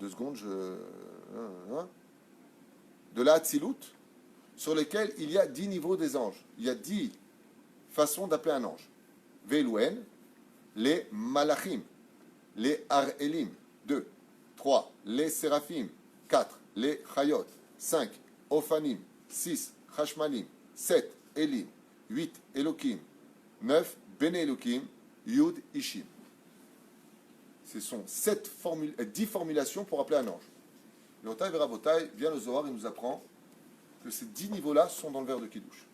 secondes, de la Hatzilut, sur lesquels il y a 10 niveaux des anges. Il y a 10 façons d'appeler un ange. Velouen, les Malachim, les Ar-Elim, 2, 3, les Séraphim, 4, les Chayot, 5, Ophanim, 6, Chashmalim, 7, Elim, 8, Elokim, 9, Bene Elokim, Yud, Ishim. Ce sont 10 formulations pour appeler un ange. Le Otaï Verabotaï vient le Zohar et nous apprend que ces 10 niveaux-là sont dans le verre de Kiddush.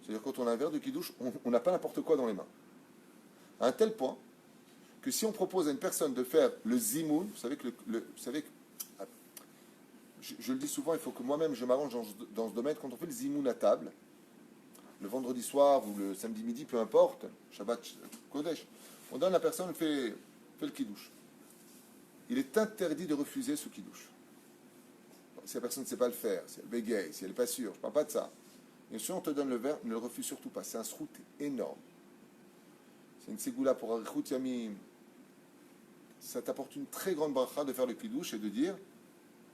C'est-à-dire quand on a un verre de Kiddush, on n'a pas n'importe quoi dans les mains. À un tel point que si on propose à une personne de faire le zimoun, vous savez que je le dis souvent, il faut que moi-même je m'arrange dans ce domaine. Quand on fait le zimoun à table, le vendredi soir ou le samedi midi, peu importe, Shabbat Kodesh, on donne à la personne fait le kiddush. Il est interdit de refuser ce kiddush. Si la personne ne sait pas le faire, si elle bégaye, si elle n'est pas sûre, je ne parle pas de ça. Et si on te donne le verre, ne le refuse surtout pas. C'est un srout énorme. C'est une ségoula pour Arichut Yamim. Ça t'apporte une très grande bracha de faire le kiddush et de dire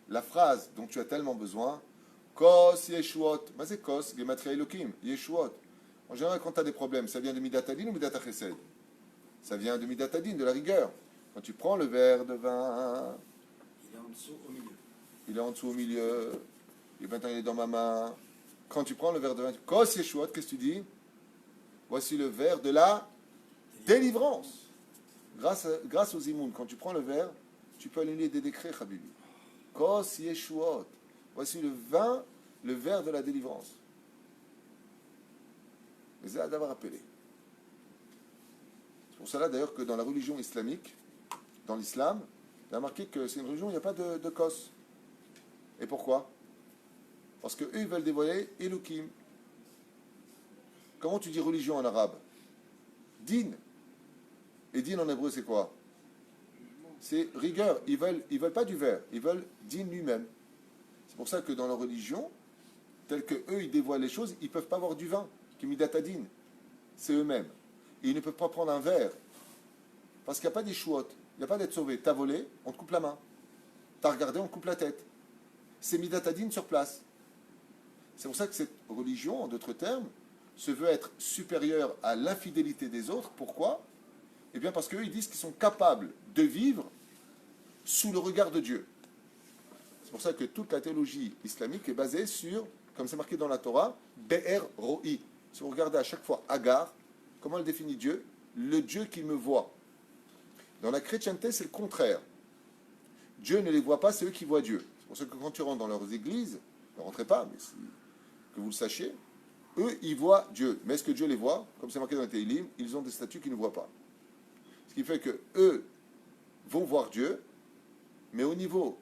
la phrase dont tu as tellement besoin, Kos Yeshuot. Mais c'est Kos, Gematria Elokim, Yeshuot. En général, quand tu as des problèmes, ça vient de Midat Adin ou Midat Chesed? Ça vient de Midat Adin, de la rigueur. Quand tu prends le verre de vin, il est en dessous, au milieu. Il est en dessous, au milieu. Et maintenant, il est dans ma main. Quand tu prends le verre de vin, Kos Yeshuot, qu'est-ce que tu dis? Voici le verre de la délivrance. Grâce aux imouns, quand tu prends le verre, tu peux annuler des décrets, Habibi. Kos Yeshuot. Voici le vin, le verre de la délivrance. Mais c'est d'avoir appelé. C'est pour cela d'ailleurs que dans la religion islamique, dans l'islam, il a marqué que c'est une religion où il n'y a pas de kos. Et pourquoi? Parce qu'eux, ils veulent dévoiler Elohim. Comment tu dis religion en arabe? Din. Et din en hébreu, c'est quoi? C'est rigueur. Ils veulent pas du verre. Ils veulent din lui-même. C'est pour ça que dans la religion, tel que eux, ils dévoilent les choses, ils ne peuvent pas avoir du vin. Qui midatadin. C'est eux-mêmes. Et ils ne peuvent pas prendre un verre. Parce qu'il n'y a pas d'échouot. Il n'y a pas d'être sauvé. T'as volé, on te coupe la main. T'as regardé, on te coupe la tête. C'est midatadin sur place. C'est pour ça que cette religion, en d'autres termes, se veut être supérieure à l'infidélité des autres. Pourquoi? Eh bien parce qu'eux, ils disent qu'ils sont capables de vivre sous le regard de Dieu. C'est pour ça que toute la théologie islamique est basée sur, comme c'est marqué dans la Torah, Be'er Ro'i. Si vous regardez à chaque fois Agar, comment elle définit Dieu? Le Dieu qui me voit. Dans la chrétienté, c'est le contraire. Dieu ne les voit pas, c'est eux qui voient Dieu. C'est pour ça que quand tu rentres dans leurs églises, ne rentrez pas, mais que vous le sachiez, eux, ils voient Dieu. Mais est-ce que Dieu les voit? Comme c'est marqué dans le Télim, ils ont des statues qu'ils ne voient pas. Ce qui fait que eux vont voir Dieu, mais au niveau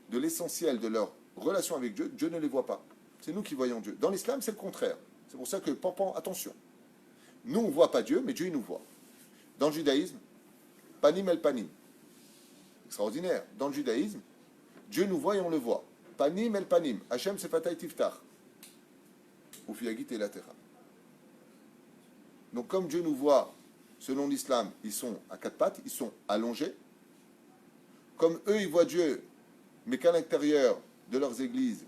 de l'essentiel de leur relation avec Dieu, Dieu ne les voit pas. C'est nous qui voyons Dieu. Dans l'islam, c'est le contraire. C'est pour ça que, attention, nous, on ne voit pas Dieu, mais Dieu, il nous voit. Dans le judaïsme, panim el panim. Extraordinaire. Dans le judaïsme, Dieu nous voit et on le voit. Panim el panim. Hachem sefatay tiftar. Ou fiagit et la terra. Donc, comme Dieu nous voit, selon l'islam, ils sont à quatre pattes, ils sont allongés. Comme eux, ils voient Dieu, mais qu'à l'intérieur de leurs églises,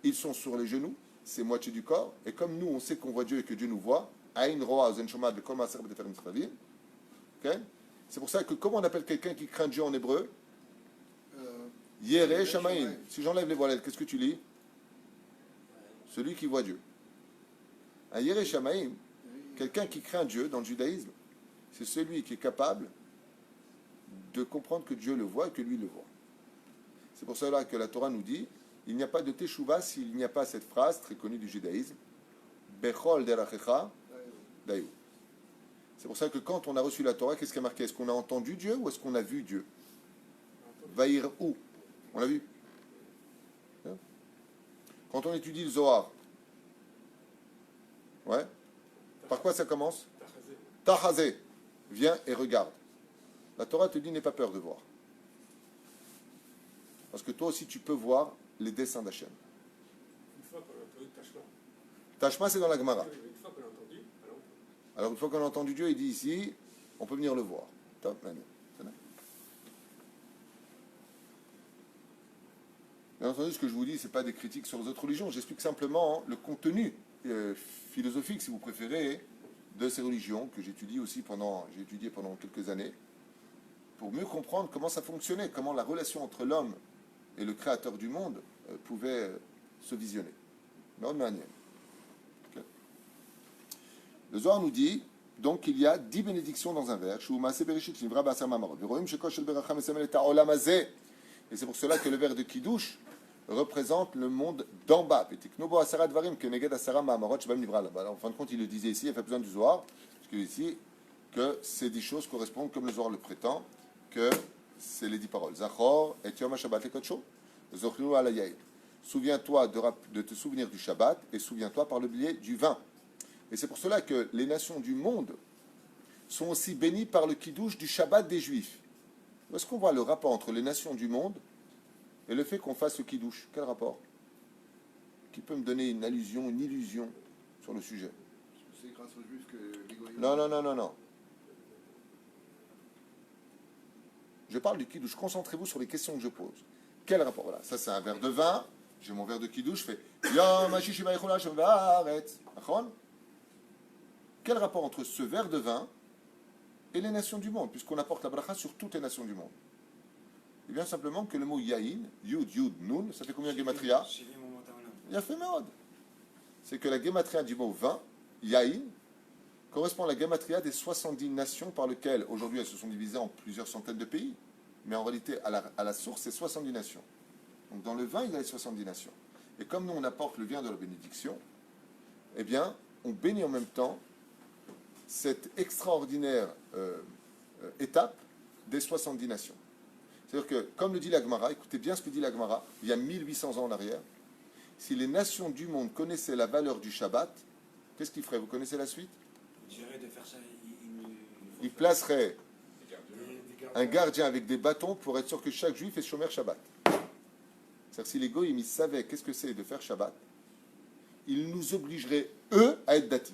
ils sont sur les genoux, c'est moitié du corps. Et comme nous, on sait qu'on voit Dieu et que Dieu nous voit, Aïn Roa Zen Shoma de Kol Maaser B'Teferim Tzravim. C'est pour ça que comment on appelle quelqu'un qui craint Dieu en hébreu? Yere Shamaim. Si j'enlève les voilettes, qu'est-ce que tu lis? Celui qui voit Dieu. Un Yere Shamaim, quelqu'un qui craint Dieu dans le judaïsme, c'est celui qui est capable de comprendre que Dieu le voit et que lui le voit. C'est pour cela que la Torah nous dit, il n'y a pas de teshuva s'il n'y a pas cette phrase très connue du judaïsme, Bechol derachecha dayu. C'est pour ça que quand on a reçu la Torah, qu'est-ce qui est marqué? Est-ce qu'on a entendu Dieu ou est-ce qu'on a vu Dieu? Vaïr où? On l'a vu. Quand on étudie le Zohar, ouais. Par quoi ça commence? Tahazé. Viens et regarde. La Torah te dit n'aie pas peur de voir. Parce que toi aussi tu peux voir les dessins d'Hachem. Une fois qu'on a entendu Tashma. Tashma, c'est dans la Gemara. Une fois qu'on a entendu, Alors une fois qu'on a entendu Dieu, il dit ici, on peut venir le voir. Top, maintenant. Bien entendu, ce que je vous dis, ce n'est pas des critiques sur les autres religions. J'explique simplement le contenu philosophique, si vous préférez, de ces religions que j'ai étudié pendant quelques années, pour mieux comprendre comment ça fonctionnait, comment la relation entre l'homme et le créateur du monde pouvait se visionner. De manière. Okay. Le Zohar nous dit donc qu'il y a 10 bénédictions dans un vers. Et c'est pour cela que le vers de Kiddush représente le monde d'en bas. En fin de compte, il le disait ici, il n'y a pas besoin du Zohar, parce que ici, que ces 10 choses correspondent, comme le Zohar le prétend, que c'est les 10 paroles. Zachor et Yom HaShabbat lekodsho, Zochnu ala yair. Souviens-toi de te souvenir du Shabbat et souviens-toi par le biais du vin. Et c'est pour cela que les nations du monde sont aussi bénies par le Kiddush du Shabbat des Juifs. Est-ce qu'on voit le rapport entre les nations du monde et le fait qu'on fasse le Kiddush? Quel rapport? Qui peut me donner une allusion, une illusion sur le sujet? C'est grâce aux Juifs que les Goyim... Non. Je parle du Kiddush. Concentrez-vous sur les questions que je pose. Quel rapport? Voilà, ça c'est un verre de vin. J'ai mon verre de Kiddush. Je fais Yom HaShishi Vayicholach Va'aretz. Quel rapport entre ce verre de vin et les nations du monde, puisqu'on apporte la bracha sur toutes les nations du monde? Et bien simplement que le mot Yahin, Yud, Nun, ça fait combien de gematria? Il a fait mode. C'est que la gematria du mot vin, Yahin, correspond à la gematria des 70 nations par lesquelles aujourd'hui elles se sont divisées en plusieurs centaines de pays. Mais en réalité, à la source, c'est 70 nations. Donc dans le vin, il y a les 70 nations. Et comme nous, on apporte le vin de la bénédiction, eh bien, on bénit en même temps cette extraordinaire étape des 70 nations. C'est-à-dire que, comme le dit la Gemara, écoutez bien ce que dit la Gemara, il y a 1800 ans en arrière, si les nations du monde connaissaient la valeur du Shabbat, qu'est-ce qu'ils feraient? Vous connaissez la suite? J'irais de faire ça. Ils placeraient un gardien avec des bâtons pour être sûr que chaque juif est Shomer Shabbat. C'est-à-dire si les goyim ils savaient qu'est-ce que c'est de faire Shabbat, ils nous obligeraient, eux, à être dati.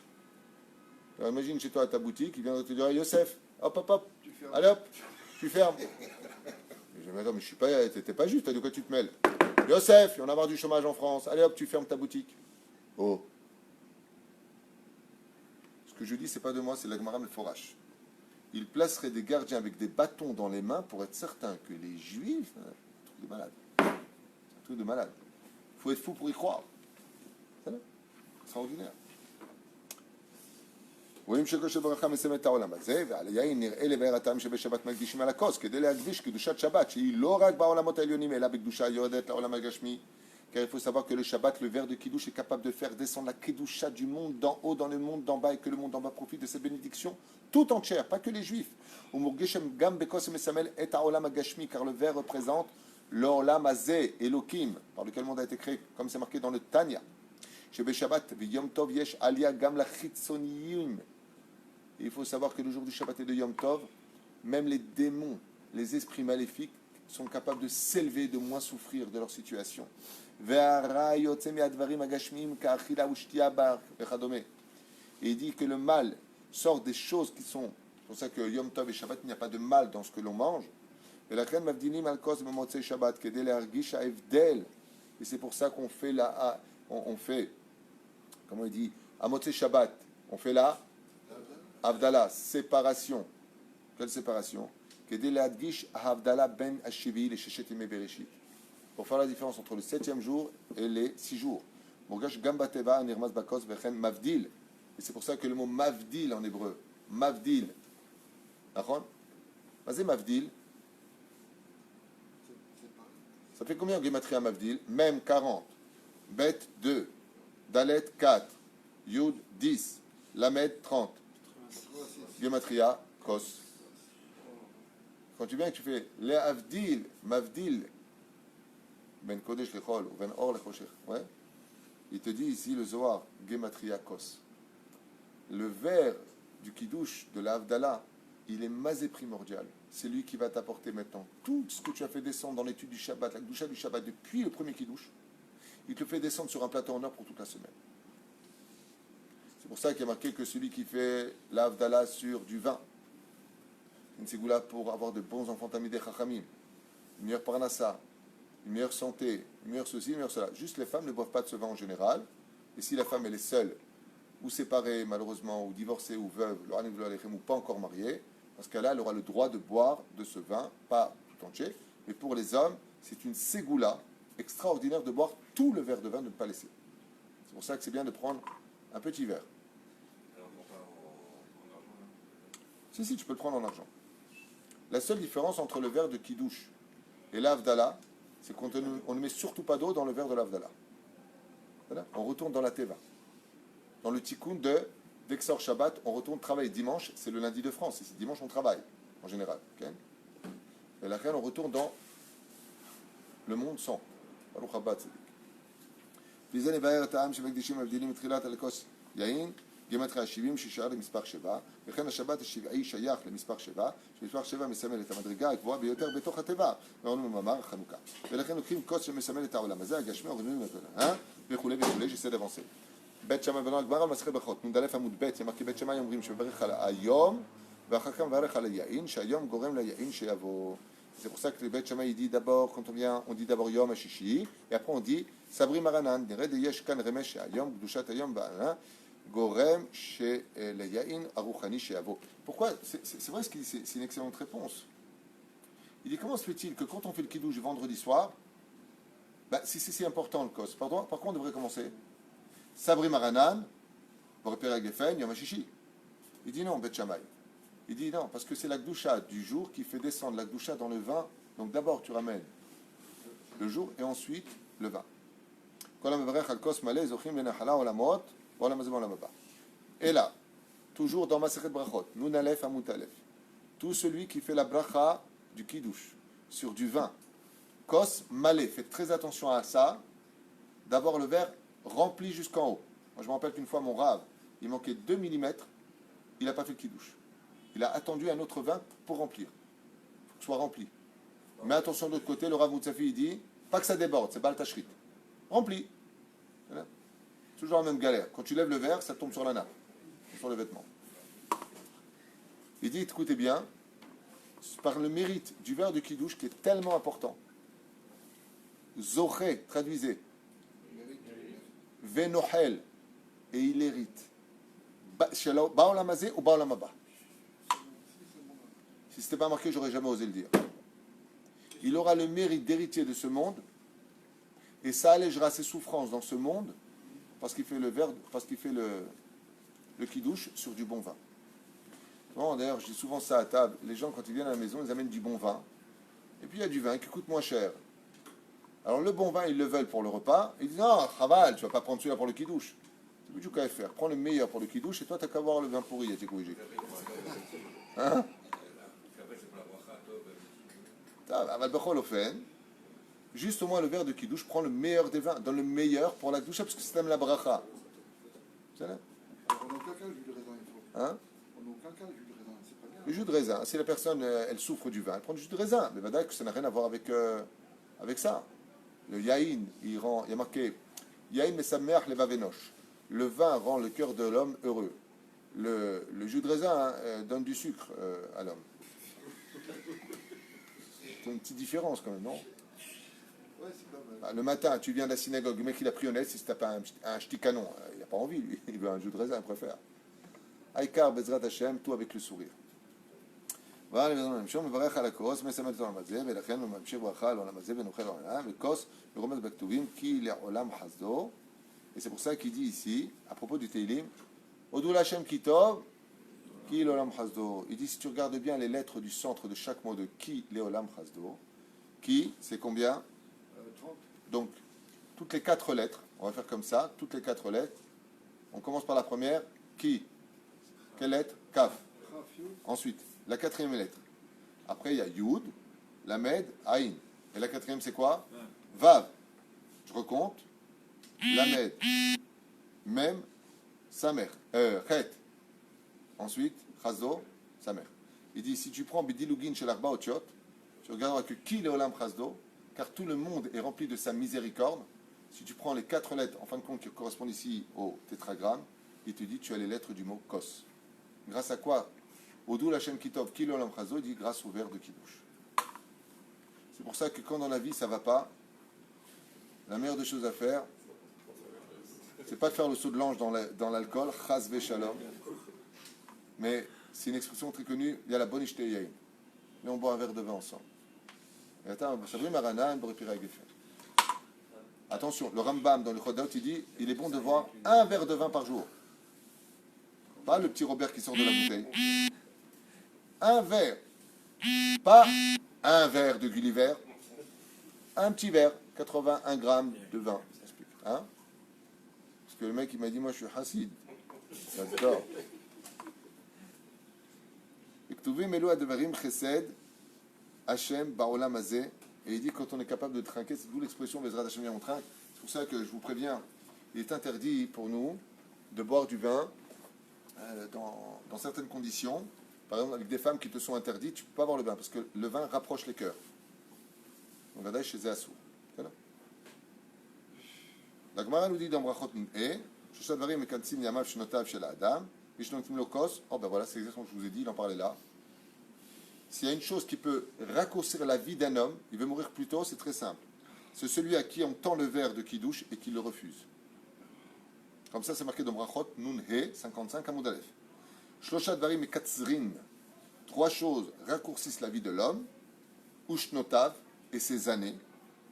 Alors imagine chez toi à ta boutique, ils viendraient te dire Yosef, hop, allez hop, tu fermes. Je dis, mais attends, mais je suis pas, t'étais pas juste, de quoi tu te mêles? Yosef, il y en a marre du chômage en France, allez hop, tu fermes ta boutique. Oh. Ce que je dis, c'est pas de moi, c'est de la Gemara Meforash. il placerait des gardiens avec des bâtons dans les mains pour être certain que les juifs, un truc de malade, un truc de malade. Il faut être fou pour y croire. C'est extraordinaire. רואים שקדושת ברכה מסיימת את העולם הזה, ועל היין נראה לבאר הטעם שבשבת מקדישים על הכוס, כדי להדגיש קדושת שבת, שהיא לא רק בעולמות העליונים, אלא בקדושה יורדת לעולם הגשמי. Car il faut savoir que le Shabbat, le verre de Kiddush, est capable de faire descendre la Kedusha du monde d'en haut dans le monde d'en bas, et que le monde d'en bas profite de cette bénédiction tout entière, pas que les Juifs. Car le verre représente l'Olam Hazeh, Elohim, par lequel le monde a été créé, comme c'est marqué dans le Tanya. Il faut savoir que le jour du Shabbat et de Yom Tov, même les démons, les esprits maléfiques, sont capables de s'élever, de moins souffrir de leur situation. Et il dit que le mal sort des choses qui sont... C'est pour ça que Yom Tov et Shabbat, il n'y a pas de mal dans ce que l'on mange. Et c'est pour ça qu'on fait on fait, comment il dit, à Motzei Shabbat, on fait la Havdalah, séparation. Quelle séparation? Pour faire la différence entre le 7e jour et les 6 jours. Et c'est pour ça que le mot mavdil en hébreu, mavdil, mavdil, ça fait combien en Gematria mavdil? Même 40, Bet 2, Dalet 4, Yud 10, Lamed 30, Gematria Kos. Quand tu viens et tu fais le avdil, mavdil, ben kodesh lechol, ou ben or lechoshech, ouais, il te dit ici le Zohar, gematria kos. Le verre du kiddush, de la Havdalah, il est mazé primordial. C'est lui qui va t'apporter maintenant tout ce que tu as fait descendre dans l'étude du Shabbat, la kedusha du Shabbat depuis le premier kiddush. Il te fait descendre sur un plateau en or pour toute la semaine. C'est pour ça qu'il y a marqué que celui qui fait la Havdalah sur du vin, une ségoula pour avoir de bons enfants tamidei chachamim, une meilleure parnassa, une meilleure santé, une meilleure ceci, une meilleure cela. Juste les femmes ne boivent pas de ce vin en général. Et si la femme elle est seule, ou séparée malheureusement, ou divorcée, ou veuve, ou pas encore mariée, dans ce cas-là, elle aura le droit de boire de ce vin, pas tout entier. Mais pour les hommes, c'est une ségoula extraordinaire de boire tout le verre de vin, de ne pas laisser. C'est pour ça que c'est bien de prendre un petit verre. Alors, on pas en argent, là. Si, tu peux le prendre en argent. La seule différence entre le verre de Kiddush et l'Havdalah, c'est qu'on ne met surtout pas d'eau dans le verre de l'Havdalah. Voilà. On retourne dans la Teva. Dans le Tikkun dès que sort Shabbat, on retourne travailler. Dimanche, c'est le lundi de France. Ici, dimanche, on travaille, en général. Okay. Et là, on retourne dans le monde sans. Baruch haba tzadik. גימטריה ה-70 שישאר למספר 7, וכן השבת השבעי שייך למספר 7, שמספר 7 מסמל את המדרגה הגבוהה ביותר בתוך התיבה, ואומרים במאמר החנוכה. ולכן לוקחים כוס שמסמל את העולם הזה, הגשמי, אורנים וכולי וכולי, j'essaie d'avancer. בית שמאי בנו הגמרא על מסכת ברכות, נ"א עמוד ב', כי בית שמאי אומרים שברך על היום, ואחר כך מברך על היין, שהיום גורם ליין שיבוא. C'est pour ça que le Beit Shammai dit d'abord, quand on vient, on dit d'abord Yom HaShishi, et après on dit Sabri Maranan, Nered Yesh Kan Remesh Hayom, Gdushat Hayom Ba'ana, Gorem chez le Yain Aruchani chez Avo. Pourquoi? C'est vrai, c'est une excellente réponse. Il dit comment se fait-il que quand on fait le Kiddush vendredi soir, si c'est si important le kos, par quoi on devrait commencer? Sabri Maranan, Borepera Gefen, Yom HaShishi. Il dit non, Beit Shammai. Il dit non, parce que c'est la Gdusha du jour qui fait descendre la Gdusha dans le vin. Donc d'abord tu ramènes le jour et ensuite le vin. Et là, toujours dans Masechet Brachot, Nun Aleph Amut Aleph, tout celui qui fait la bracha du Kiddush sur du vin, Kos Malé, faites très attention à ça, d'avoir le verre rempli jusqu'en haut. Moi je me rappelle qu'une fois mon Rav, il manquait 2 mm, il n'a pas fait le Kiddush. Il a attendu un autre vin pour remplir. Il faut que ce soit rempli. Mais attention de l'autre côté, le Rav Moutsafi, il dit, pas que ça déborde, c'est Baal Tashrit. Rempli. Voilà. Toujours la même galère. Quand tu lèves le verre, ça tombe sur la nappe, sur le vêtement. Il dit, écoutez bien, par le mérite du verre de Kiddush qui est tellement important, Zoché, traduisez, Venohel, et il hérite. Baolam Hazeh ou Baolam Haba. Si ce n'était pas marqué, j'aurais jamais osé le dire. Il aura le mérite d'héritier de ce monde, et ça allégera ses souffrances dans ce monde, parce qu'il fait le kidouche sur du bon vin. Bon, d'ailleurs, je dis souvent ça à table. Les gens, quand ils viennent à la maison, ils amènent du bon vin. Et puis il y a du vin qui coûte moins cher. Alors le bon vin, ils le veulent pour le repas. Ils disent, non, Chaval, tu vas pas prendre celui-là pour le kidouche. C'est tout qu'à faire. Prends le meilleur pour le kidouche et toi, tu n'as qu'à avoir le vin pourri à tes corriger. Hein? Juste au moins le verre de kidouche, prends le meilleur des vins. Donne le meilleur pour la douche parce que c'est même la bracha. C'est là? Alors, en aucun cas, le jus de raisin, il faut. Hein? En aucun cas, le jus de raisin, c'est pas bien. Le jus de raisin, si la personne elle souffre du vin, elle prend du jus de raisin. Mais que ça n'a rien à voir avec ça. Le yaïn, il y a marqué yaïn mais sa mère les vavenosh. Le vin rend le cœur de l'homme heureux. Le jus de raisin donne du sucre à l'homme. C'est une petite différence quand même, non? Ouais, c'est pas mal. Le matin, tu viens de la synagogue, le mec il a pris honnête, si tu pas un ch'ti canon, il n'a pas envie, lui. Il veut un jus de raisin, il préfère. Aïkar, Bezrat Hashem, tout avec le sourire. Et c'est pour ça qu'il dit ici, à propos du Teilim, Odul Hashem Kitov, Ki Leolam Chasdo. Il dit, si tu regardes bien les lettres du centre de chaque mot de Ki Leolam Chasdo, Ki, c'est combien? 30. Donc, toutes les 4 lettres, on va faire comme ça, toutes les 4 lettres. On commence par la première, Ki. Quelle lettre? Kaf. Ensuite, la 4e lettre. Après, il y a Yud, Lamed, Aïn. Et la 4e, c'est quoi? Vav. Je recompte. Lamed. Mem, Samer. Chet. Ensuite, Chazdo, Samer. Il dit, si tu prends Bidilugin chez l'Arba Otiot, tu regarderas que qui Leolam Chazdo, car tout le monde est rempli de sa miséricorde. Si tu prends les 4 lettres, en fin de compte, qui correspondent ici au tétragramme, il te dit, tu as les lettres du mot Kos. Grâce à quoi? Odou Lachem Kitov, Ki Leolam Chazdo, il dit, grâce au verre de Kiddush. C'est pour ça que quand dans la vie, ça ne va pas, la meilleure des choses à faire, c'est pas de faire le saut de l'ange dans l'alcool, Chaz ve Shalom, mais c'est une expression très connue, il y a la bonne ishte yain. Mais on boit un verre de vin ensemble. Et attends, attention, le Rambam dans le Chodot, il dit, il est bon de boire un verre de vin par jour. Pas le petit Robert qui sort de la bouteille. Un verre. Pas un verre de Gulliver. Un petit verre, 81 grammes de vin. Hein? Parce que le mec, il m'a dit, moi, je suis hassid. J'adore. Hachem, Baolam Azeh, et il dit quand on est capable de trinquer, c'est d'où l'expression Bezrat Hachem on trinque. C'est pour ça que je vous préviens, il est interdit pour nous de boire du vin dans certaines conditions. Par exemple, avec des femmes qui te sont interdites, tu ne peux pas boire le vin parce que le vin rapproche les cœurs. On va d'aller chez Zéassou. La Gemara nous dit dans Brachot Nun'e, Shosha Dvarim Mekantzim Yamav Shnotav Shel Adam, Mishnotim Lokos. Oh ben voilà, c'est exactement ce que je vous ai dit, il en parlait là. S'il y a une chose qui peut raccourcir la vie d'un homme, il veut mourir plus tôt, c'est très simple. C'est celui à qui on tend le verre de Kiddush et qui le refuse. Comme ça, c'est marqué dans Brachot, Nun He, 55, Amud Aleph. Shlosha Dvarim et Katzrin. 3 choses raccourcissent la vie de l'homme. Ushnotav et ses années.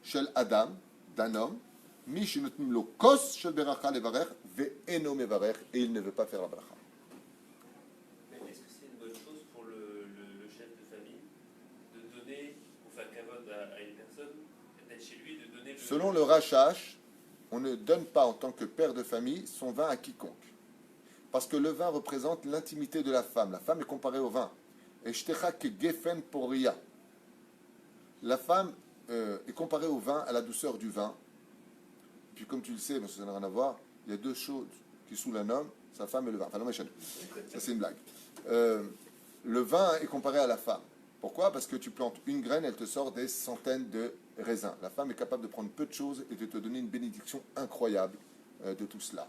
Shel Adam, d'un homme. Mishinotnim lo kos shel beracha levarer ve'eno mevarer. Et il ne veut pas faire la bracha. Est-ce que c'est une bonne chose pour le chef de famille de donner, pour faire kavod à une personne, d'être chez lui, de donner... Selon le Rachash, on ne donne pas en tant que père de famille son vin à quiconque. Parce que le vin représente l'intimité de la femme. La femme est comparée au vin. Et shtecha ke gefen poria. La femme est comparée au vin, à la douceur du vin. Et puis comme tu le sais, mais ça n'a rien à voir, il y a 2 choses qui saoulent un homme, sa femme et le vin. Enfin, l'homme est chez nous. Ça, c'est une blague. Le vin est comparé à la femme. Pourquoi? Parce que tu plantes une graine, elle te sort des centaines de raisins. La femme est capable de prendre peu de choses et de te donner une bénédiction incroyable de tout cela.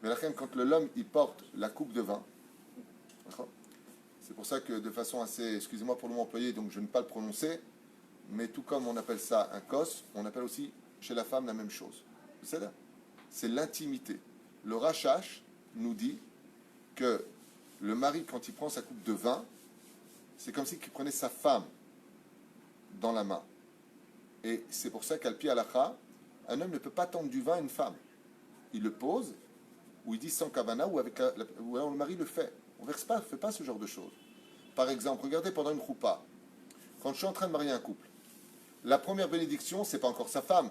Mais la reine, quand l'homme il porte la coupe de vin, c'est pour ça que de façon assez, excusez-moi pour le mot employé, donc je ne vais pas le prononcer, mais tout comme on appelle ça un kos, on appelle aussi chez la femme la même chose. Vous savez? C'est l'intimité. Le Rachash nous dit que le mari, quand il prend sa coupe de vin, c'est comme s'il prenait sa femme dans la main. Et c'est pour ça qu'Al Pi Halakha, un homme ne peut pas tendre du vin à une femme. Il le pose, ou il dit sans kavana, ou avec ou alors le mari le fait. On ne fait pas ce genre de choses. Par exemple, regardez pendant une choupa, quand je suis en train de marier un couple, la première bénédiction, c'est pas encore sa femme.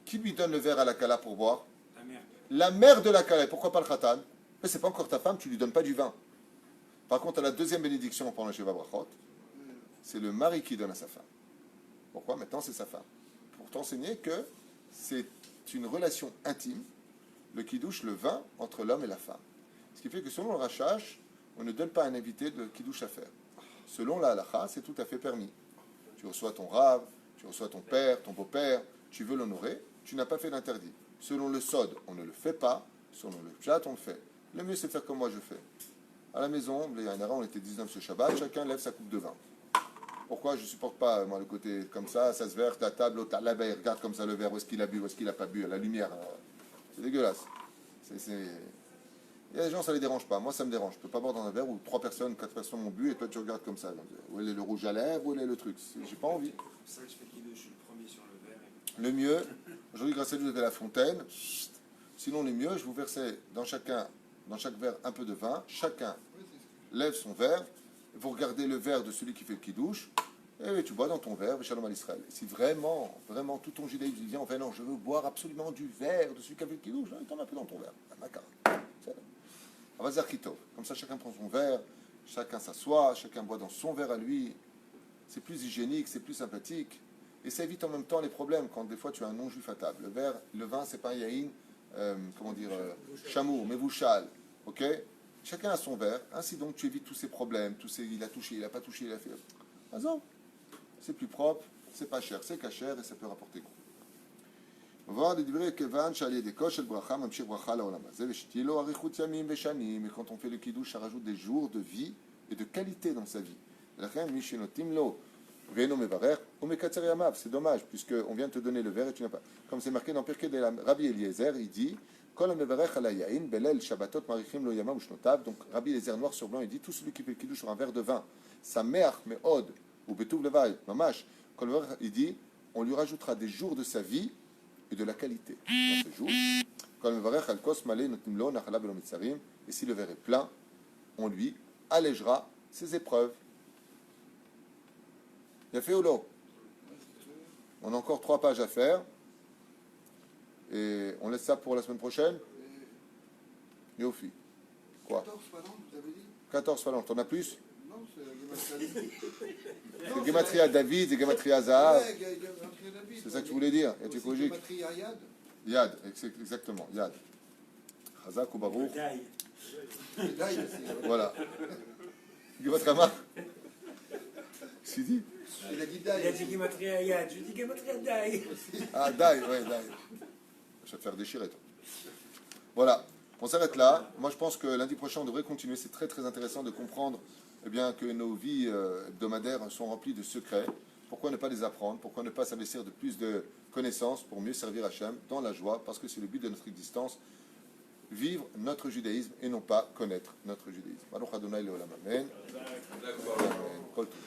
Qui lui donne le verre à la kala pour boire? La mère de la kala. Pourquoi pas le khatan? Mais c'est pas encore ta femme, tu lui donnes pas du vin. Par contre, à la deuxième bénédiction pendant le Sheva Brachot, c'est le mari qui donne à sa femme. Pourquoi? Maintenant, c'est sa femme. Pour t'enseigner que c'est une relation intime, le kiddush, le vin, entre l'homme et la femme. Ce qui fait que selon le Rashash, on ne donne pas à un invité de kiddush à faire. Selon la halakha, c'est tout à fait permis. Tu reçois ton rave, tu reçois ton père, ton beau-père, tu veux l'honorer, tu n'as pas fait d'interdit. Selon le sod, on ne le fait pas. Selon le pshat, on le fait. Le mieux, c'est de faire comme moi je fais. À la maison, on était 19 ce Shabbat, chacun lève sa coupe de vin. Pourquoi je ne supporte pas, moi, le côté comme ça se verse, la table, l'autre là-bas, il regarde comme ça le verre, où est-ce qu'il a bu, où est-ce qu'il n'a pas bu, à la lumière. C'est dégueulasse. Il y a des gens, ça ne les dérange pas. Moi, ça me dérange. Je ne peux pas boire dans un verre où 3 personnes, 4 personnes ont bu et toi, tu regardes comme ça. Donc, où est le rouge à lèvres, où est le truc? J'ai pas envie. C'est pour ça que je fais kiddush, je suis le premier sur le verre. Le mieux, aujourd'hui, grâce à Dieu, vous avez la fontaine. Sinon, le mieux, je vous versais dans chaque verre un peu de vin. Chacun lève son verre. Vous regardez le verre de celui qui fait le kiddush. Et tu bois dans ton verre, Shalom al Israël. Si vraiment, vraiment, tout ton judaïsme dit, enfin non, je veux boire absolument du verre de celui qui a fait le kiddush, t'en as un peu dans ton verre. Comme ça, chacun prend son verre, chacun s'assoit, chacun boit dans son verre à lui. C'est plus hygiénique, c'est plus sympathique. Et ça évite en même temps les problèmes quand des fois tu as un non-juif à table. Le vin, c'est pas un yaïn, chamour, mais vouchal. Ok? Chacun a son verre. Ainsi donc, tu évites tous ces problèmes. Il a touché, il n'a pas touché, il a fait. Azor. C'est plus propre, c'est pas cher, c'est cachère et ça peut rapporter quoi. On va voir des divrei kevan shali des kosh el bracha mamshir bracha laolam hazeh v'shtilo arichut yamim v'shanim. Et quand on fait le kiddush, ça rajoute des jours de vie et de qualité dans sa vie. Lachem mishenotim lo ve'eno mevarer ou mekatzer yamav. C'est dommage puisque on vient de te donner le verre et tu n'as pas. Comme c'est marqué dans Pirkei de Rabbi Eliezer, il dit kol mevarech ala yain belel shabbatot marichim lo yamav ushnotav. Donc Rabbi Eliezer noir sur blanc, il dit tout celui qui fait le kiddush sur un verre de vin, sa mère meod ou Betouv Levaï, Mamash, il dit, on lui rajoutera des jours de sa vie et de la qualité dans ces jours. Et si le verre est plein, on lui allégera ses épreuves. Il y a fait ou non? On a encore 3 pages à faire. Et on laisse ça pour la semaine prochaine. Yofi. Quoi? 14 phalanges, vous avez dit? 14 phalanges. T'en as plus? Non, c'est la Gematria. C'est Gematria David, c'est Gematria Zahav. Ouais, Gematria David. C'est ça que tu voulais dire. Et tu es logique. Gematria Yad. Yad, exactement, Yad. Chazak ou Baruch. Daï aussi. Voilà. Gematria Ma. Qu'est-ce qu'il dit? Il a dit Il a Daï. dit Gematria Yad, je dis Gematria Daï. Ah, Daï, ouais, Daï. Je vais te faire déchirer, toi. Voilà. On s'arrête là. Moi, je pense que lundi prochain, on devrait continuer. C'est très, très intéressant de comprendre que nos vies hebdomadaires sont remplies de secrets. Pourquoi ne pas les apprendre? Pourquoi ne pas s'investir de plus de connaissances pour mieux servir Hachem dans la joie? Parce que c'est le but de notre existence. Vivre notre judaïsme et non pas connaître notre judaïsme. Baruch Adonai Leolam. Amen. Amen. Kol tov.